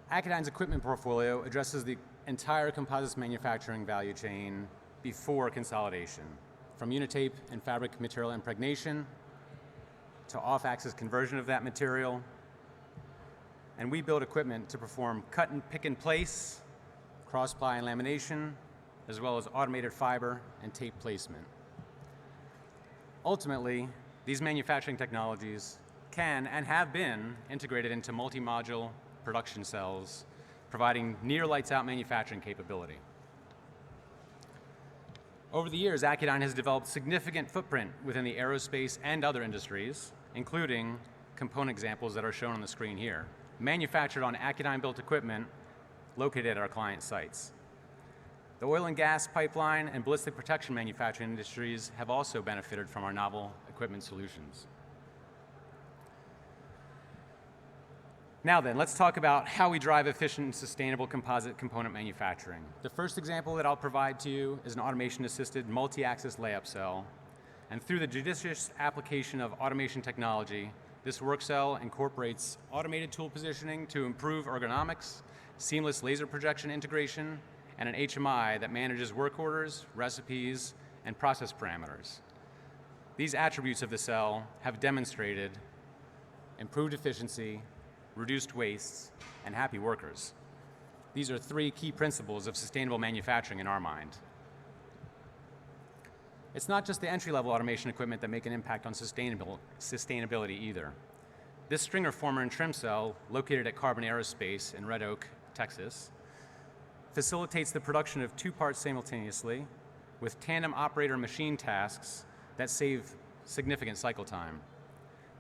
Accudyne's equipment portfolio addresses the entire composites manufacturing value chain before consolidation, from unitape and fabric material impregnation to off-axis conversion of that material. And we build equipment to perform cut and pick and place, cross-ply and lamination, as well as automated fiber and tape placement. Ultimately, these manufacturing technologies can and have been integrated into multi-module production cells, providing near lights-out manufacturing capability. Over the years, Accudyne has developed significant footprint within the aerospace and other industries, including component examples that are shown on the screen here, manufactured on Accudyne-built equipment located at our client sites. The oil and gas pipeline and ballistic protection manufacturing industries have also benefited from our novel equipment solutions. Now then, let's talk about how we drive efficient and sustainable composite component manufacturing. The first example that I'll provide to you is an automation-assisted multi-axis layup cell. And through the judicious application of automation technology, this work cell incorporates automated tool positioning to improve ergonomics, seamless laser projection integration, and an HMI that manages work orders, recipes, and process parameters. These attributes of the cell have demonstrated improved efficiency, reduced wastes, and happy workers. These are three key principles of sustainable manufacturing in our mind. It's not just the entry-level automation equipment that make an impact on sustainability either. This stringer former and trim cell, located at Carbon Aerospace in Red Oak, Texas, facilitates the production of 2 parts simultaneously with tandem operator machine tasks that save significant cycle time.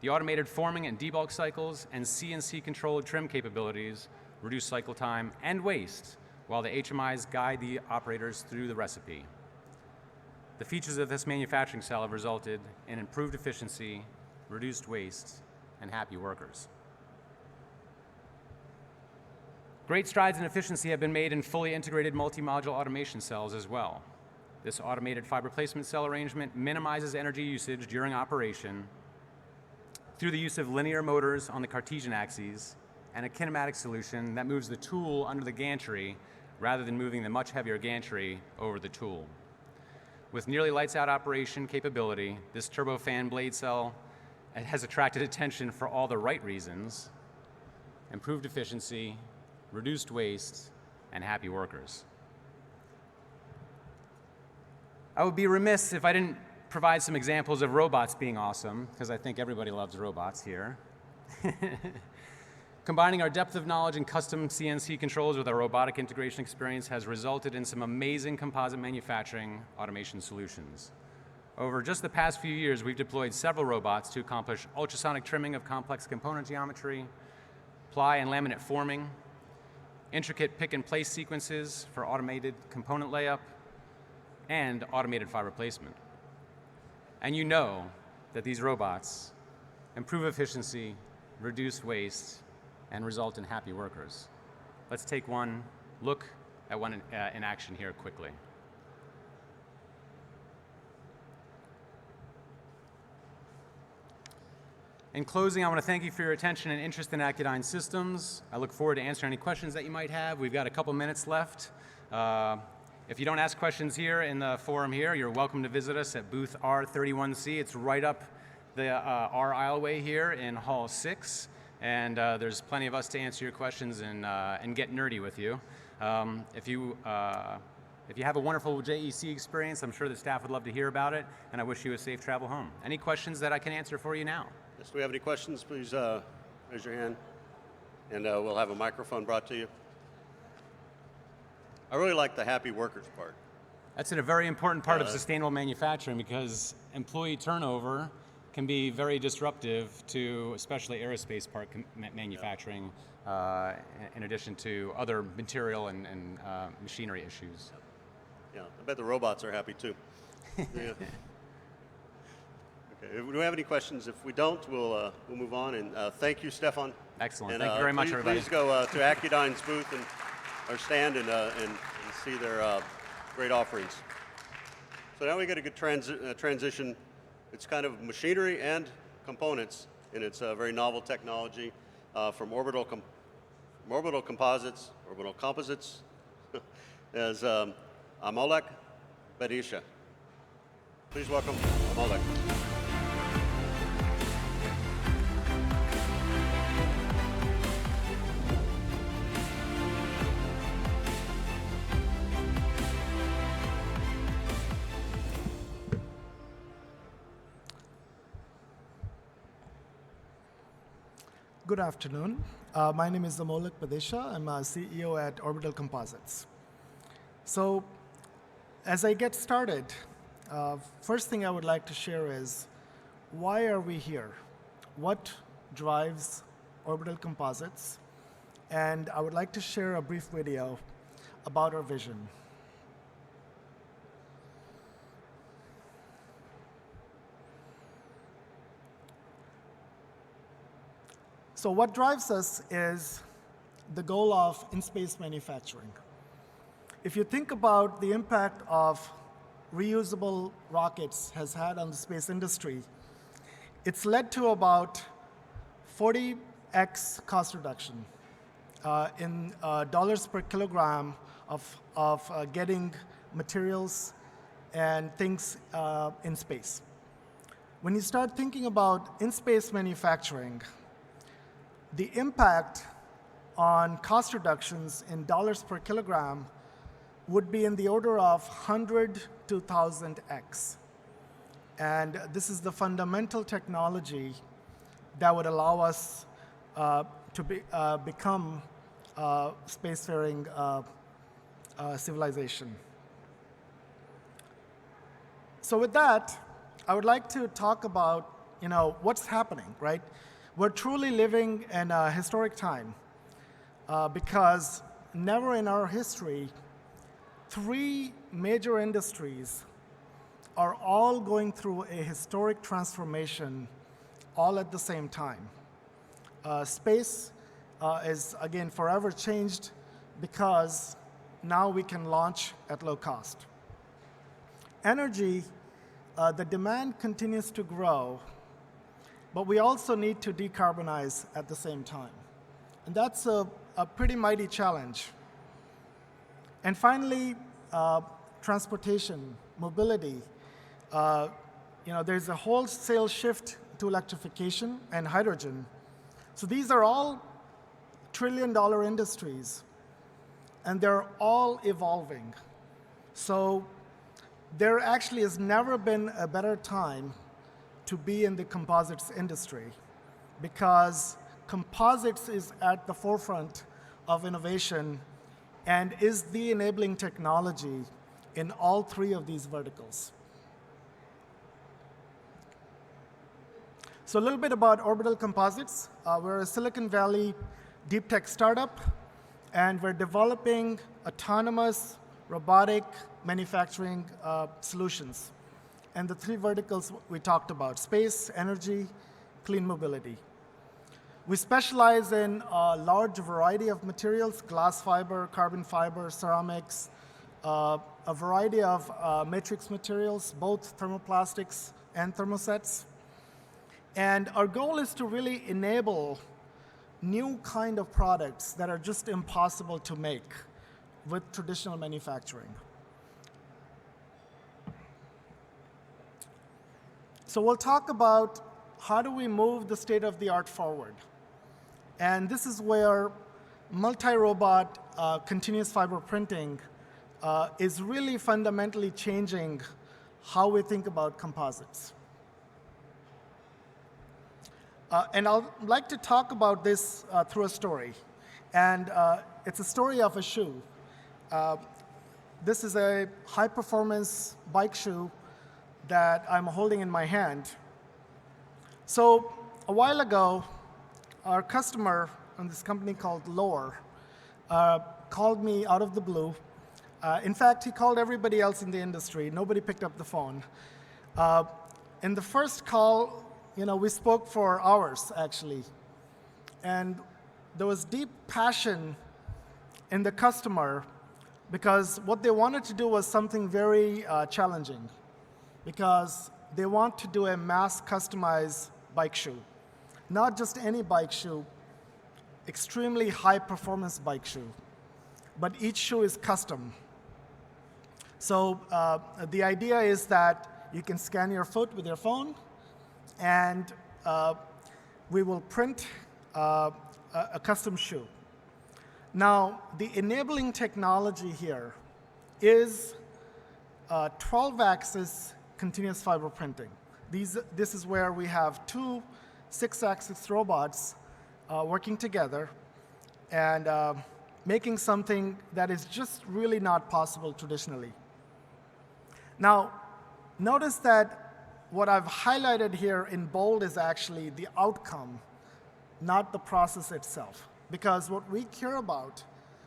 The automated forming and debulk cycles and CNC-controlled trim capabilities reduce cycle time and waste, while the HMIs guide the operators through the recipe. The features of this manufacturing cell have resulted in improved efficiency, reduced waste, and happy workers. Great strides in efficiency have been made in fully integrated multi-module automation cells as well. This automated fiber placement cell arrangement minimizes energy usage during operation through the use of linear motors on the Cartesian axes and a kinematic solution that moves the tool under the gantry rather than moving the much heavier gantry over the tool. With nearly lights-out operation capability, this turbofan blade cell has attracted attention for all the right reasons: improved efficiency, reduced waste, and happy workers. I would be remiss if I didn't provide some examples of robots being awesome, because I think everybody loves robots here. Combining our depth of knowledge and custom CNC controls with our robotic integration experience has resulted in some amazing composite manufacturing automation solutions. Over just the past few years, we've deployed several robots to accomplish ultrasonic trimming of complex component geometry, ply and laminate forming, intricate pick and place sequences for automated component layup, and automated fiber placement. And you know that these robots improve efficiency, reduce waste, and result in happy workers. Let's take one look at one in action here quickly. In closing, I want to thank you for your attention and interest in Accudyne Systems. I look forward to answering any questions that you might have. We've got a couple minutes left. If you don't ask questions here in the forum here, you're welcome to visit us at booth R31C. It's right up the our aisleway here in Hall 6. And there's plenty of us to answer your questions and get nerdy with you. If you have a wonderful JEC experience, I'm sure the staff would love to hear about it, and I wish you a safe travel home. Any questions that I can answer for you now? Yes, do we have any questions? Please raise your hand, and we'll have a microphone brought to you. I really like the happy workers part. That's a very important part of sustainable manufacturing, because employee turnover can be very disruptive to especially aerospace part manufacturing, in addition to other material and machinery issues. Yeah, I bet the robots are happy too. Yeah. Okay, do we have any questions? If we don't, we'll move on. And thank you, Stefan. Excellent. And, thank you very much, everybody. Please go to Accudyne's booth and our stand and see their great offerings. So now we get a good transition. It's kind of machinery and components, and it's a very novel technology from orbital composites, orbital composites, as Amolek Berisha. Please welcome Amolek. Good afternoon. My name is Amolak Padesha. I'm a CEO at Orbital Composites. So as I get started, first thing I would like to share is, why are we here? What drives Orbital Composites? And I would like to share a brief video about our vision. So what drives us is the goal of in-space manufacturing. If you think about the impact of reusable rockets has had on the space industry, it's led to about 40x cost reduction in dollars per kilogram of getting materials and things in space. When you start thinking about in-space manufacturing, the impact on cost reductions in dollars per kilogram would be in the order of 100 to 1000x. And this is the fundamental technology that would allow us to become a spacefaring civilization. So with that, I would like to talk about what's happening, right? We're truly living in a historic time because never in our history, 3 major industries are all going through a historic transformation all at the same time. Space is, again, forever changed because now we can launch at low cost. Energy, the demand continues to grow, but we also need to decarbonize at the same time. And that's a pretty mighty challenge. And finally, transportation, mobility. There's a wholesale shift to electrification and hydrogen. So these are all trillion-dollar industries, and they're all evolving. So there actually has never been a better time to be in the composites industry, because composites is at the forefront of innovation and is the enabling technology in all 3 of these verticals. So a little bit about Orbital Composites. We're a Silicon Valley deep tech startup, and we're developing autonomous robotic manufacturing solutions. And the 3 verticals we talked about: space, energy, clean mobility. We specialize in a large variety of materials: glass fiber, carbon fiber, ceramics, a variety of matrix materials, both thermoplastics and thermosets. And our goal is to really enable new kind of products that are just impossible to make with traditional manufacturing. So we'll talk about how do we move the state of the art forward. And this is where multi-robot continuous fiber printing is really fundamentally changing how we think about composites. And I'd like to talk about this through a story. And it's a story of a shoe. This is a high-performance bike shoe that I'm holding in my hand. So a while ago, our customer on this company called Lohr called me out of the blue. In fact, he called everybody else in the industry. Nobody picked up the phone. In the first call, we spoke for hours, actually. And there was deep passion in the customer because what they wanted to do was something very challenging, because they want to do a mass customized bike shoe. Not just any bike shoe, extremely high performance bike shoe, but each shoe is custom. So the idea is that you can scan your foot with your phone, and we will print a custom shoe. Now, the enabling technology here is 12-axis continuous fiber printing. This is where we have 2 6-axis robots working together and making something that is just really not possible traditionally. Now, notice that what I've highlighted here in bold is actually the outcome, not the process itself. Because what we care about,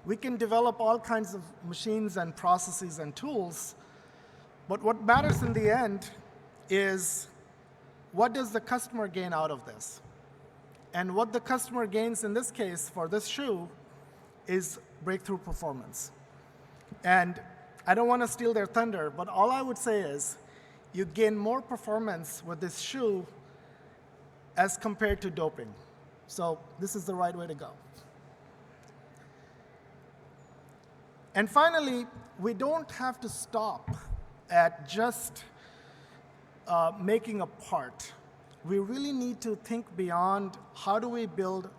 we can develop all kinds of machines and processes and tools, but what matters in the end is what does the customer gain out of this? And what the customer gains in this case for this shoe is breakthrough performance. And I don't want to steal their thunder, but all I would say is you gain more performance with this shoe as compared to doping. So this is the right way to go. And finally, we don't have to stop at just making a part. We really need to think beyond how do we build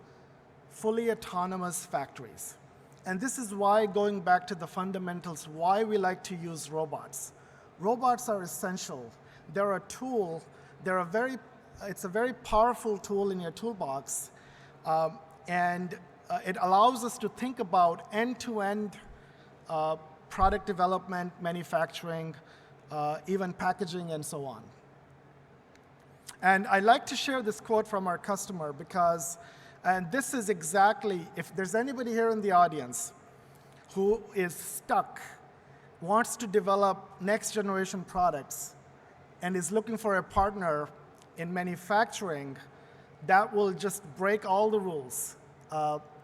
fully autonomous factories. And this is why, going back to the fundamentals, why we like to use robots. Robots are essential. They're a tool. It's a very powerful tool in your toolbox. And it allows us to think about end-to-end product development, manufacturing, even packaging, and so on. And I like to share this quote from our customer because, and this is exactly, if there's anybody here in the audience who is stuck, wants to develop next generation products, and is looking for a partner in manufacturing that will just break all the rules,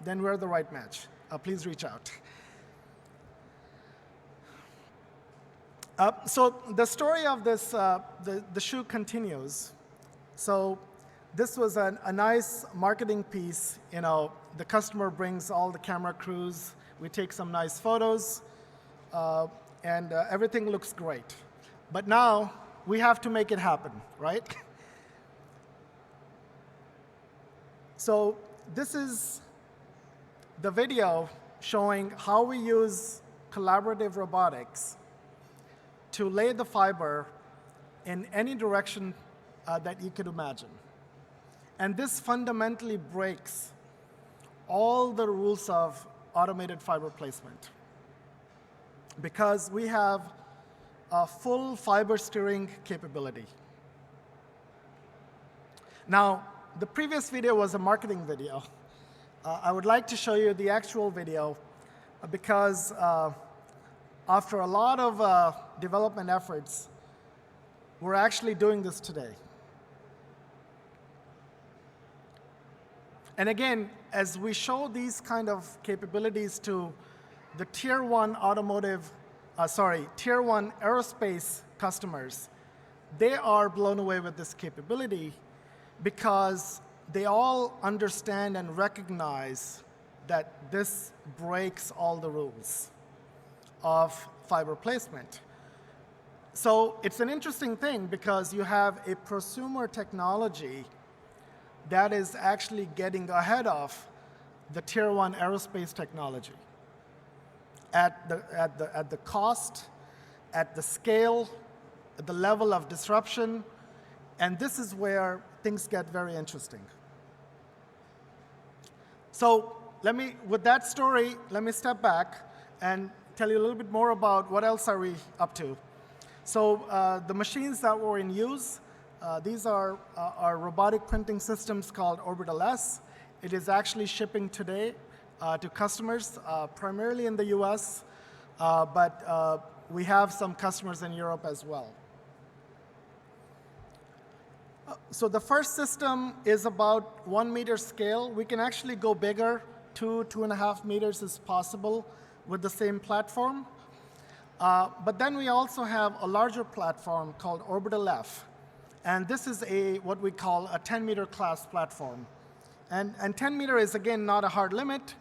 then we're the right match. Please reach out. So the story of this, the shoe continues. So this was a nice marketing piece. You know, the customer brings all the camera crews. We take some nice photos, and everything looks great. But now we have to make it happen, right? So this is the video showing how we use collaborative robotics to lay the fiber in any direction that you could imagine. And this fundamentally breaks all the rules of automated fiber placement because we have a full fiber steering capability. Now, the previous video was a marketing video. I would like to show you the actual video because after a lot of development efforts, we're actually doing this today. And again, as we show these kind of capabilities to the tier one tier one aerospace customers, they are blown away with this capability because they all understand and recognize that this breaks all the rules of fiber placement. So it's an interesting thing because you have a prosumer technology that is actually getting ahead of the tier one aerospace technology at the cost, at the scale, at the level of disruption, and this is where things get very interesting. So with that story, let me step back and tell you a little bit more about what else are we up to. So the machines that were in use, these are our robotic printing systems called Orbital S. It is actually shipping today to customers, primarily in the US, but we have some customers in Europe as well. So the first system is about 1 meter scale. We can actually go bigger, 2.5 meters is possible with the same platform. But then we also have a larger platform called Orbital F. And this is what we call a 10-meter class platform. And 10 meter is, again, not a hard limit,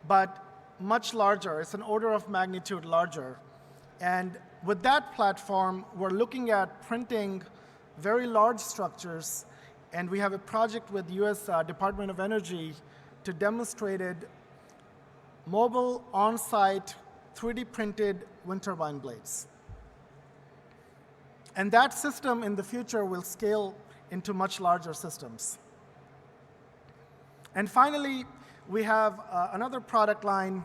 but much larger. It's an order of magnitude larger. And with that platform, we're looking at printing very large structures. And we have a project with US Department of Energy to demonstrate mobile, on-site, 3D printed wind turbine blades. And that system in the future will scale into much larger systems. And finally, we have another product line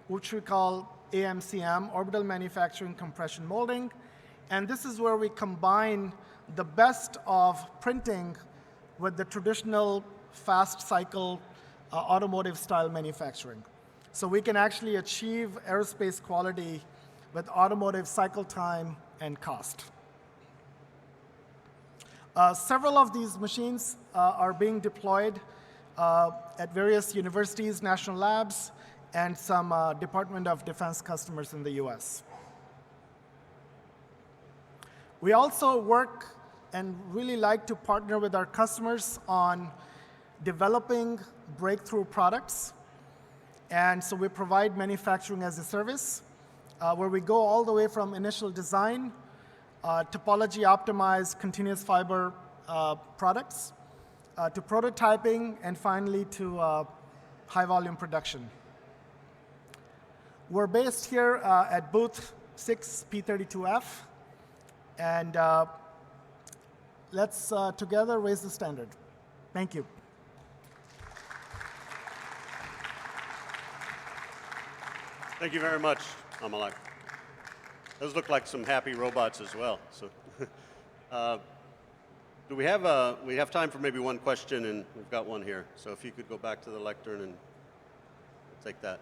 which we call AMCM, Orbital Manufacturing Compression Molding. And this is where we combine the best of printing with the traditional fast cycle automotive style manufacturing. So we can actually achieve aerospace quality with automotive cycle time and cost. Several of these machines are being deployed at various universities, national labs, and some Department of Defense customers in the US. We also work and really like to partner with our customers on developing breakthrough products. And so we provide manufacturing as a service, where we go all the way from initial design, topology optimized continuous fiber products, to prototyping, and finally to high volume production. We're based here at booth 6P32F, and let's together raise the standard. Thank you. Thank you very much, Amalak. Those look like some happy robots as well. So, do we have time for maybe one question? And we've got one here. So if you could go back to the lectern and take that.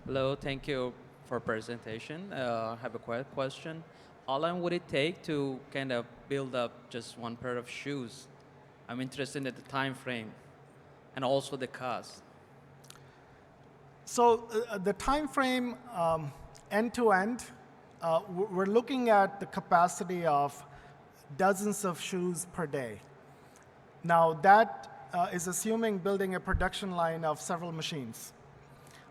Hello, thank you for presentation. I have a quick question. How long would it take to kind of build up just one pair of shoes? I'm interested in the time frame and also the cost. So the time frame, end to end, we're looking at the capacity of dozens of shoes per day. Now that is assuming building a production line of several machines.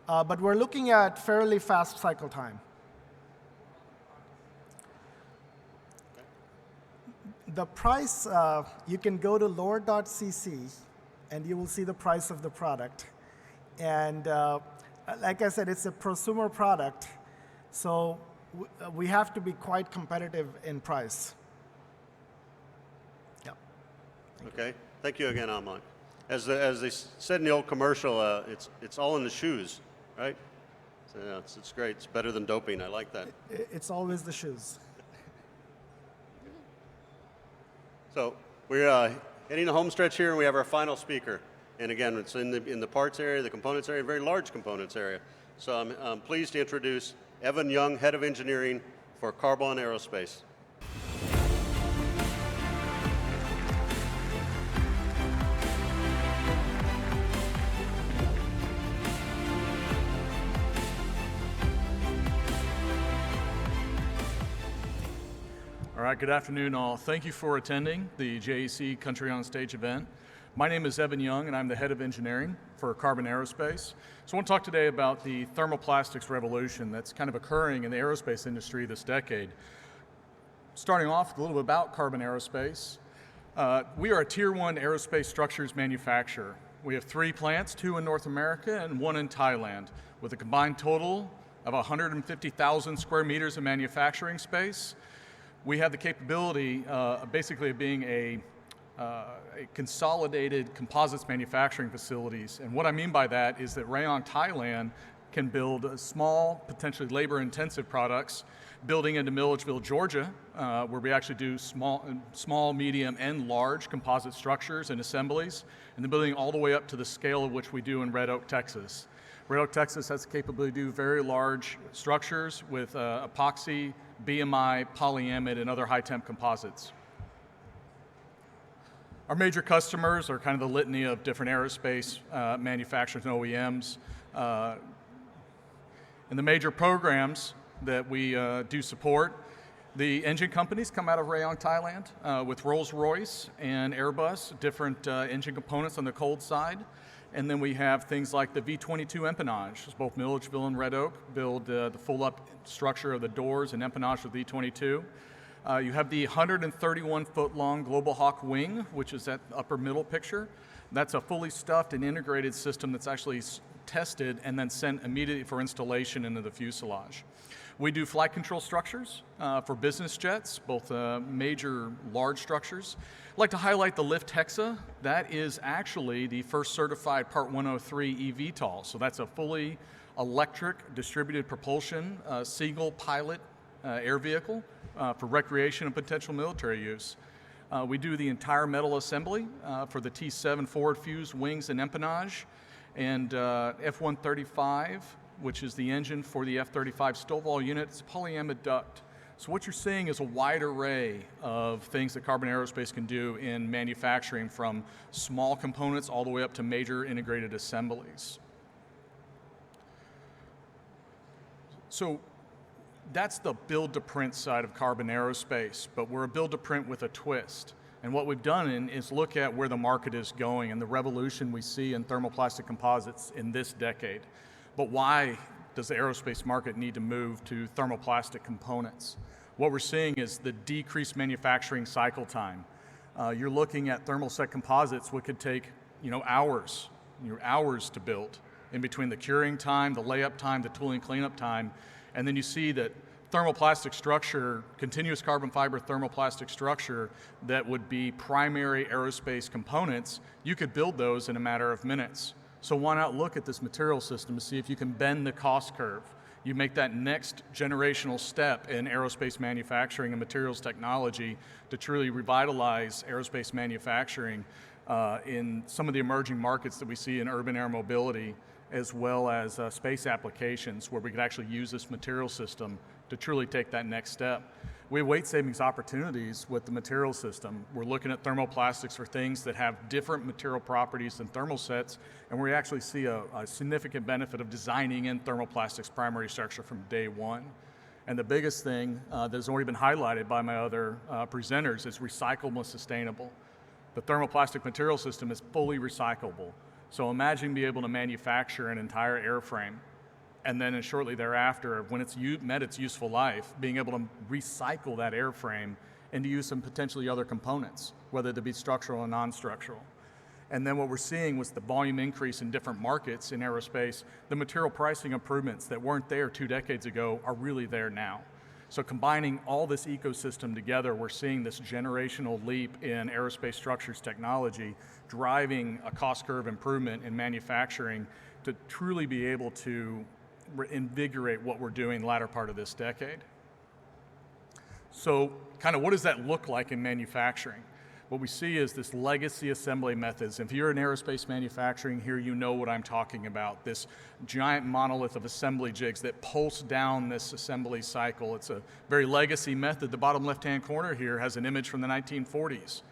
But we're looking at fairly fast cycle time. The price, you can go to lower.cc and you will see the price of the product. And like I said, it's a prosumer product, so we have to be quite competitive in price. Yeah. Okay. Thank you again, Amalak. As they said in the old commercial, it's all in the shoes, right? So yeah, it's great. It's better than doping. I like that. It's always the shoes. So we're hitting the home stretch here, and we have our final speaker. And again, it's in the parts area, the components area, a very large components area. So I'm pleased to introduce Evan Young, Head of Engineering for Carbon Aerospace. All right, good afternoon all. Thank you for attending the JEC Country on Stage event. My name is Evan Young, and I'm the head of engineering for Carbon Aerospace. So I want to talk today about the Thermoplastics Revolution that's kind of occurring in the aerospace industry this decade. Starting off with a little bit about Carbon Aerospace. We are a Tier 1 aerospace structures manufacturer. We have 3 plants, 2 in North America and 1 in Thailand, with a combined total of 150,000 square meters of manufacturing space. We have the capability basically of being a consolidated composites manufacturing facilities. And what I mean by that is that Rayong, Thailand can build small, potentially labor-intensive products, building into Milledgeville, Georgia, where we actually do small, medium, and large composite structures and assemblies, and then building all the way up to the scale of which we do in Red Oak, Texas. Red Oak, Texas has the capability to do very large structures with epoxy, BMI, polyamide, and other high-temp composites. Our major customers are kind of the litany of different aerospace manufacturers and OEMs. And the major programs that we do support, the engine companies come out of Rayong, Thailand, with Rolls-Royce and Airbus, different engine components on the cold side. And then we have things like the V-22 empennage. Both Milledgeville and Red Oak build the full-up structure of the doors and empennage of the V-22. You have the 131-foot-long Global Hawk wing, which is that upper middle picture. That's a fully stuffed and integrated system that's actually tested and then sent immediately for installation into the fuselage. We do flight control structures for business jets, both major large structures. I'd like to highlight the Lift Hexa. That is actually the first certified Part 103 eVTOL. So that's a fully electric distributed propulsion single pilot air vehicle for recreation and potential military use. We do the entire metal assembly for the T-7 forward fused wings and empennage, and F-135, which is the engine for the F-35 Stovall unit. It's polyamide duct. So what you're seeing is a wide array of things that Carbon Aerospace can do in manufacturing, from small components all the way up to major integrated assemblies. So that's the build-to-print side of Carbon Aerospace, but we're a build-to-print with a twist. And what we've done is look at where the market is going and the revolution we see in thermoplastic composites in this decade. But why does the aerospace market need to move to thermoplastic components? What we're seeing is the decreased manufacturing cycle time. You're looking at thermoset composites, which could take hours to build, in between the curing time, the layup time, the tooling cleanup time. And then you see that thermoplastic structure, continuous carbon fiber thermoplastic structure that would be primary aerospace components, you could build those in a matter of minutes. So why not look at this material system to see if you can bend the cost curve? You make that next generational step in aerospace manufacturing and materials technology to truly revitalize aerospace manufacturing in some of the emerging markets that we see in urban air mobility, as well as space applications where we could actually use this material system to truly take that next step. We have weight savings opportunities with the material system. We're looking at thermoplastics for things that have different material properties than thermosets, and we actually see a significant benefit of designing in thermoplastics primary structure from day one. And the biggest thing that has already been highlighted by my other presenters is recyclable and sustainable. The thermoplastic material system is fully recyclable. So imagine being able to manufacture an entire airframe, and then shortly thereafter, when it's met its useful life, being able to recycle that airframe and to use some potentially other components, whether they be structural or non-structural. And then what we're seeing was the volume increase in different markets in aerospace. The material pricing improvements that weren't there 2 decades ago are really there now. So combining all this ecosystem together, we're seeing this generational leap in aerospace structures technology, driving a cost curve improvement in manufacturing to truly be able to invigorate what we're doing the latter part of this decade. So kind of what does that look like in manufacturing? What we see is this legacy assembly methods. If you're in aerospace manufacturing here, you know what I'm talking about. This giant monolith of assembly jigs that pulse down this assembly cycle. It's a very legacy method. The bottom left-hand corner here has an image from the 1940s.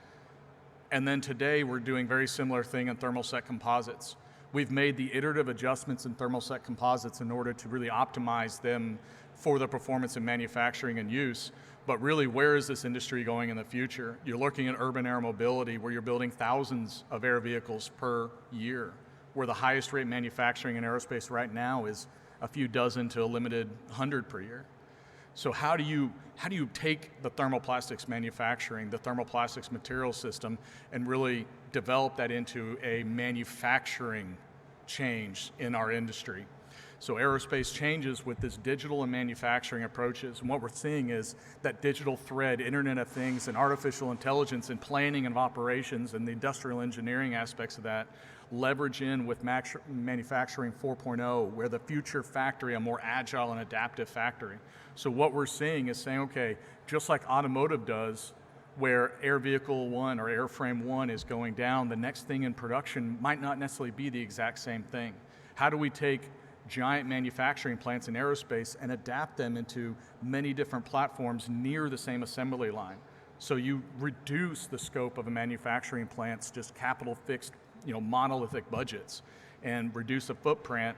And then today we're doing very similar thing in thermoset composites. We've made the iterative adjustments in thermoset composites in order to really optimize them for the performance in manufacturing and use. But really, where is this industry going in the future? You're looking at urban air mobility, where you're building thousands of air vehicles per year, where the highest rate manufacturing in aerospace right now is a few dozen to a limited 100 per year. So how do you take the thermoplastics manufacturing, the thermoplastics material system, and really develop that into a manufacturing change in our industry? So aerospace changes with this digital and manufacturing approaches, and what we're seeing is that digital thread, Internet of Things, and artificial intelligence and planning and operations and the industrial engineering aspects of that leverage in with manufacturing 4.0, where the future factory, a more agile and adaptive factory. So what we're seeing is saying, okay, just like automotive does, where air vehicle 1 or airframe 1 is going down, the next thing in production might not necessarily be the exact same thing. How do we take giant manufacturing plants in aerospace and adapt them into many different platforms near the same assembly line? So you reduce the scope of a manufacturing plant's just capital fixed, monolithic budgets, and reduce the footprint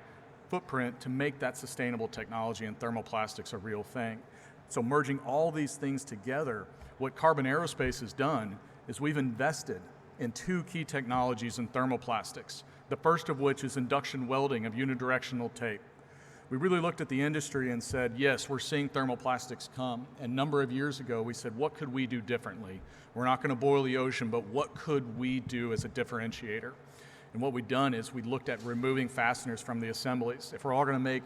to make that sustainable technology and thermoplastics a real thing. So merging all these things together, what Carbon Aerospace has done is we've invested in 2 key technologies in thermoplastics. The first of which is induction welding of unidirectional tape. We really looked at the industry and said, yes, we're seeing thermoplastics come. And a number of years ago, we said, what could we do differently? We're not going to boil the ocean, but what could we do as a differentiator? And what we've done is we looked at removing fasteners from the assemblies. If we're all going to make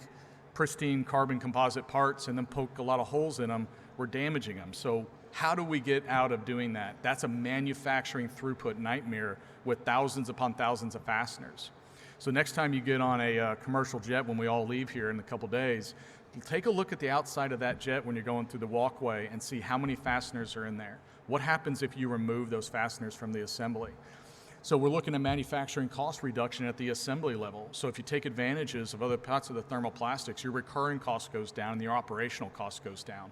pristine carbon composite parts and then poke a lot of holes in them, we're damaging them. So how do we get out of doing that? That's a manufacturing throughput nightmare with thousands upon thousands of fasteners. So next time you get on a commercial jet when we all leave here in a couple days, take a look at the outside of that jet when you're going through the walkway and see how many fasteners are in there. What happens if you remove those fasteners from the assembly? So we're looking at manufacturing cost reduction at the assembly level. So if you take advantages of other parts of the thermoplastics, your recurring cost goes down and your operational cost goes down.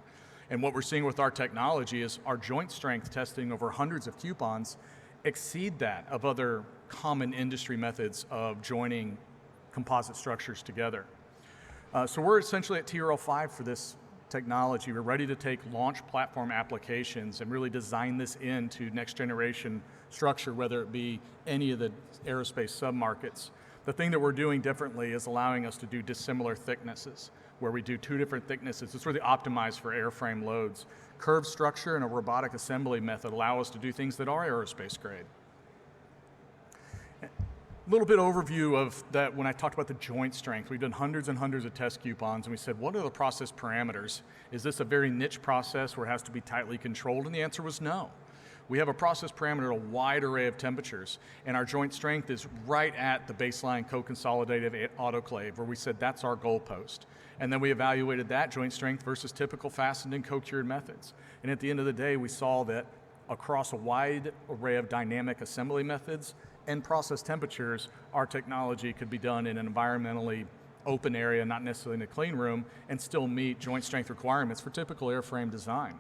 And what we're seeing with our technology is our joint strength testing over hundreds of coupons exceed that of other common industry methods of joining composite structures together. So we're essentially at TRL5 for this technology. We're ready to take launch platform applications and really design this into next generation structure, whether it be any of the aerospace submarkets. The thing that we're doing differently is allowing us to do dissimilar thicknesses, where we do 2 different thicknesses. It's really optimized for airframe loads. Curved structure and a robotic assembly method allow us to do things that are aerospace grade. A little bit overview of that when I talked about the joint strength. We've done hundreds and hundreds of test coupons and we said, what are the process parameters? Is this a very niche process where it has to be tightly controlled? And the answer was no. We have a process parameter, a wide array of temperatures, and our joint strength is right at the baseline co-consolidative autoclave, where we said that's our goalpost. And then we evaluated that joint strength versus typical fastened and co-cured methods. And at the end of the day, we saw that across a wide array of dynamic assembly methods and process temperatures, our technology could be done in an environmentally open area, not necessarily in a clean room, and still meet joint strength requirements for typical airframe design.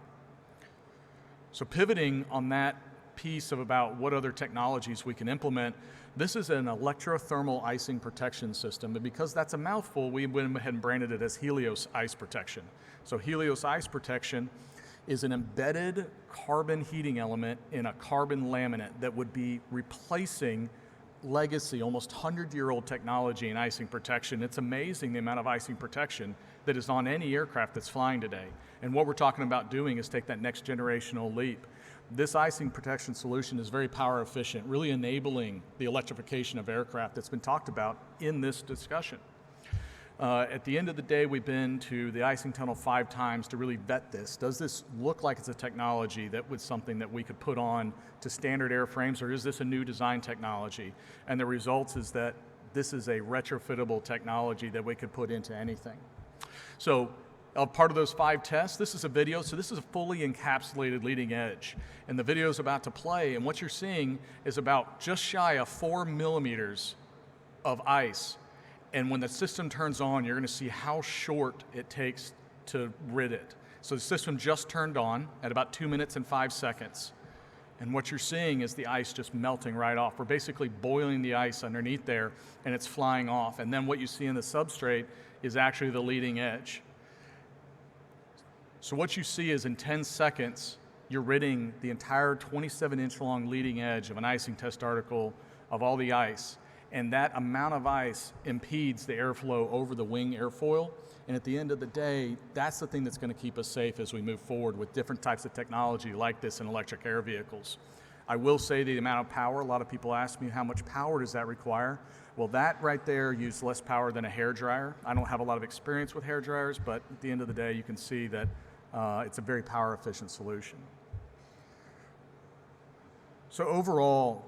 So pivoting on that piece of about what other technologies we can implement, this is an electrothermal icing protection system, and because that's a mouthful, we went ahead and branded it as Helios Ice Protection. So Helios Ice Protection is an embedded carbon heating element in a carbon laminate that would be replacing legacy, almost 100-year-old technology in icing protection. It's amazing the amount of icing protection that is on any aircraft that's flying today. And what we're talking about doing is take that next generational leap. This icing protection solution is very power efficient, really enabling the electrification of aircraft that's been talked about in this discussion. At the end of the day, we've been to the icing tunnel 5 times to really vet this. Does this look like it's a technology that was something that we could put on to standard airframes, or is this a new design technology? And the results is that this is a retrofittable technology that we could put into anything. So part of those 5 tests, this is a video, so this is a fully encapsulated leading edge. And the video is about to play, and what you're seeing is about just shy of 4 millimeters of ice. And when the system turns on, you're going to see how short it takes to rid it. So the system just turned on at about 2 minutes and 5 seconds. And what you're seeing is the ice just melting right off. We're basically boiling the ice underneath there, and it's flying off. And then what you see in the substrate is actually the leading edge. So what you see is in 10 seconds, you're ridding the entire 27-inch long leading edge of an icing test article of all the ice. And that amount of ice impedes the airflow over the wing airfoil. And at the end of the day, that's the thing that's going to keep us safe as we move forward with different types of technology like this in electric air vehicles. I will say the amount of power, a lot of people ask me how much power does that require? Well, that right there uses less power than a hairdryer. I don't have a lot of experience with hairdryers, but at the end of the day, you can see that it's a very power efficient solution. So overall,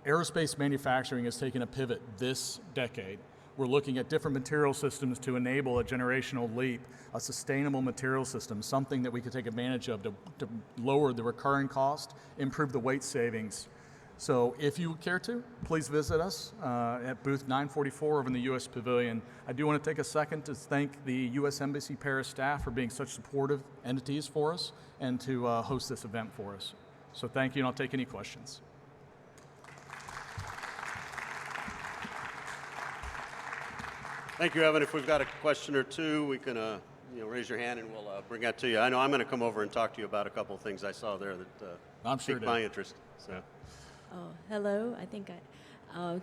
aerospace manufacturing has taken a pivot this decade. We're looking at different material systems to enable a generational leap, a sustainable material system, something that we could take advantage of to lower the recurring cost, improve the weight savings. So if you care to, please visit us at booth 944 over in the US Pavilion. I do want to take a second to thank the US Embassy Paris staff for being such supportive entities for us and to host this event for us. So thank you, and I'll take any questions. Thank you, Evan. If we've got a question or two, we can raise your hand and we'll bring that to you. I know I'm going to come over and talk to you about a couple of things I saw there that piqued my interest. So. Oh, hello. I think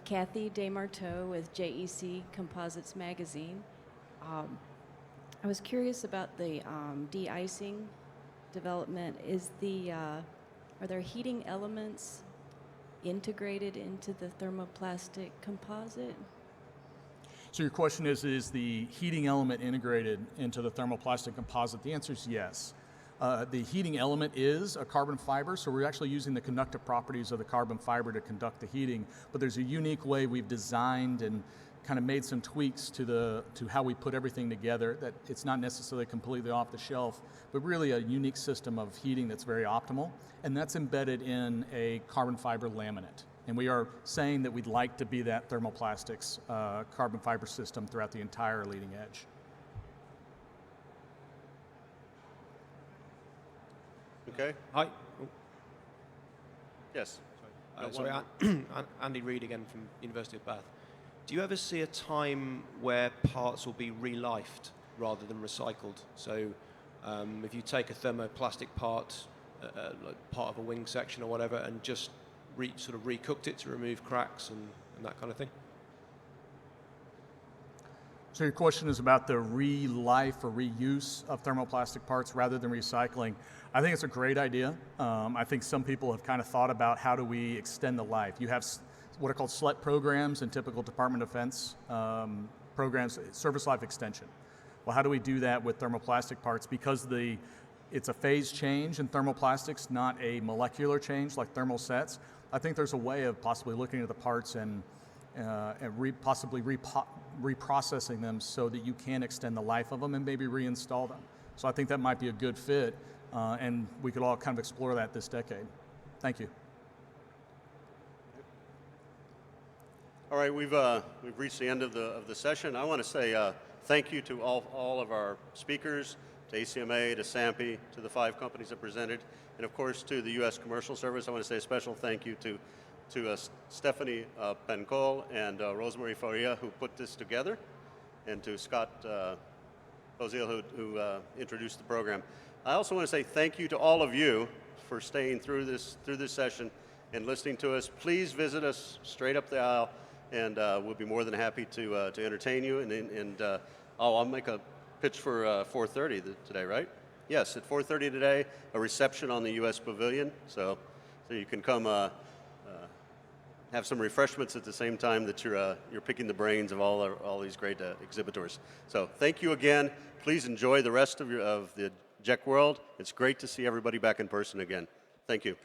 Kathy Desmarteau with JEC Composites magazine. I was curious about the de-icing development. Are there heating elements integrated into the thermoplastic composite? So your question is the heating element integrated into the thermoplastic composite? The answer is yes. The heating element is a carbon fiber, so we're actually using the conductive properties of the carbon fiber to conduct the heating, but there's a unique way we've designed and kind of made some tweaks to how we put everything together, that it's not necessarily completely off the shelf, but really a unique system of heating that's very optimal, and that's embedded in a carbon fiber laminate. And we are saying that we'd like to be that thermoplastics carbon fiber system throughout the entire leading edge. Okay. Hi. Yes. Sorry, Andy Reid again from University of Bath. Do you ever see a time where parts will be relifed rather than recycled? So if you take a thermoplastic part, like part of a wing section or whatever, and just sort of recooked it to remove cracks and that kind of thing? So your question is about the re-life or reuse of thermoplastic parts rather than recycling. I think it's a great idea. I think some people have kind of thought about how do we extend the life. You have what are called SLET programs in typical Department of Defense programs, service life extension. Well, how do we do that with thermoplastic parts? Because it's a phase change in thermoplastics, not a molecular change like thermal sets. I think there's a way of possibly looking at the parts and possibly reprocessing them so that you can extend the life of them and maybe reinstall them. So I think that might be a good fit, and we could all kind of explore that this decade. Thank you. All right, we've reached the end of the session. I want to say thank you to all of our speakers, to ACMA, to SAMPE, to the 5 companies that presented, and of course to the U.S. Commercial Service. I want to say a special thank you to Stephanie Pencol and Rosemary Faria, who put this together, and to Scott POZIL, who introduced the program. I also want to say thank you to all of you for staying through this session and listening to us. Please visit us straight up the aisle, and we'll be more than happy to entertain you. And I'll make a pitch for 4:30 today, right? Yes, at 4:30 today, a reception on the US Pavilion, so you can come have some refreshments at the same time that you're picking the brains of all these great exhibitors. So thank you again. Please enjoy the rest of the JEC World. It's great to see everybody back in person again. Thank you.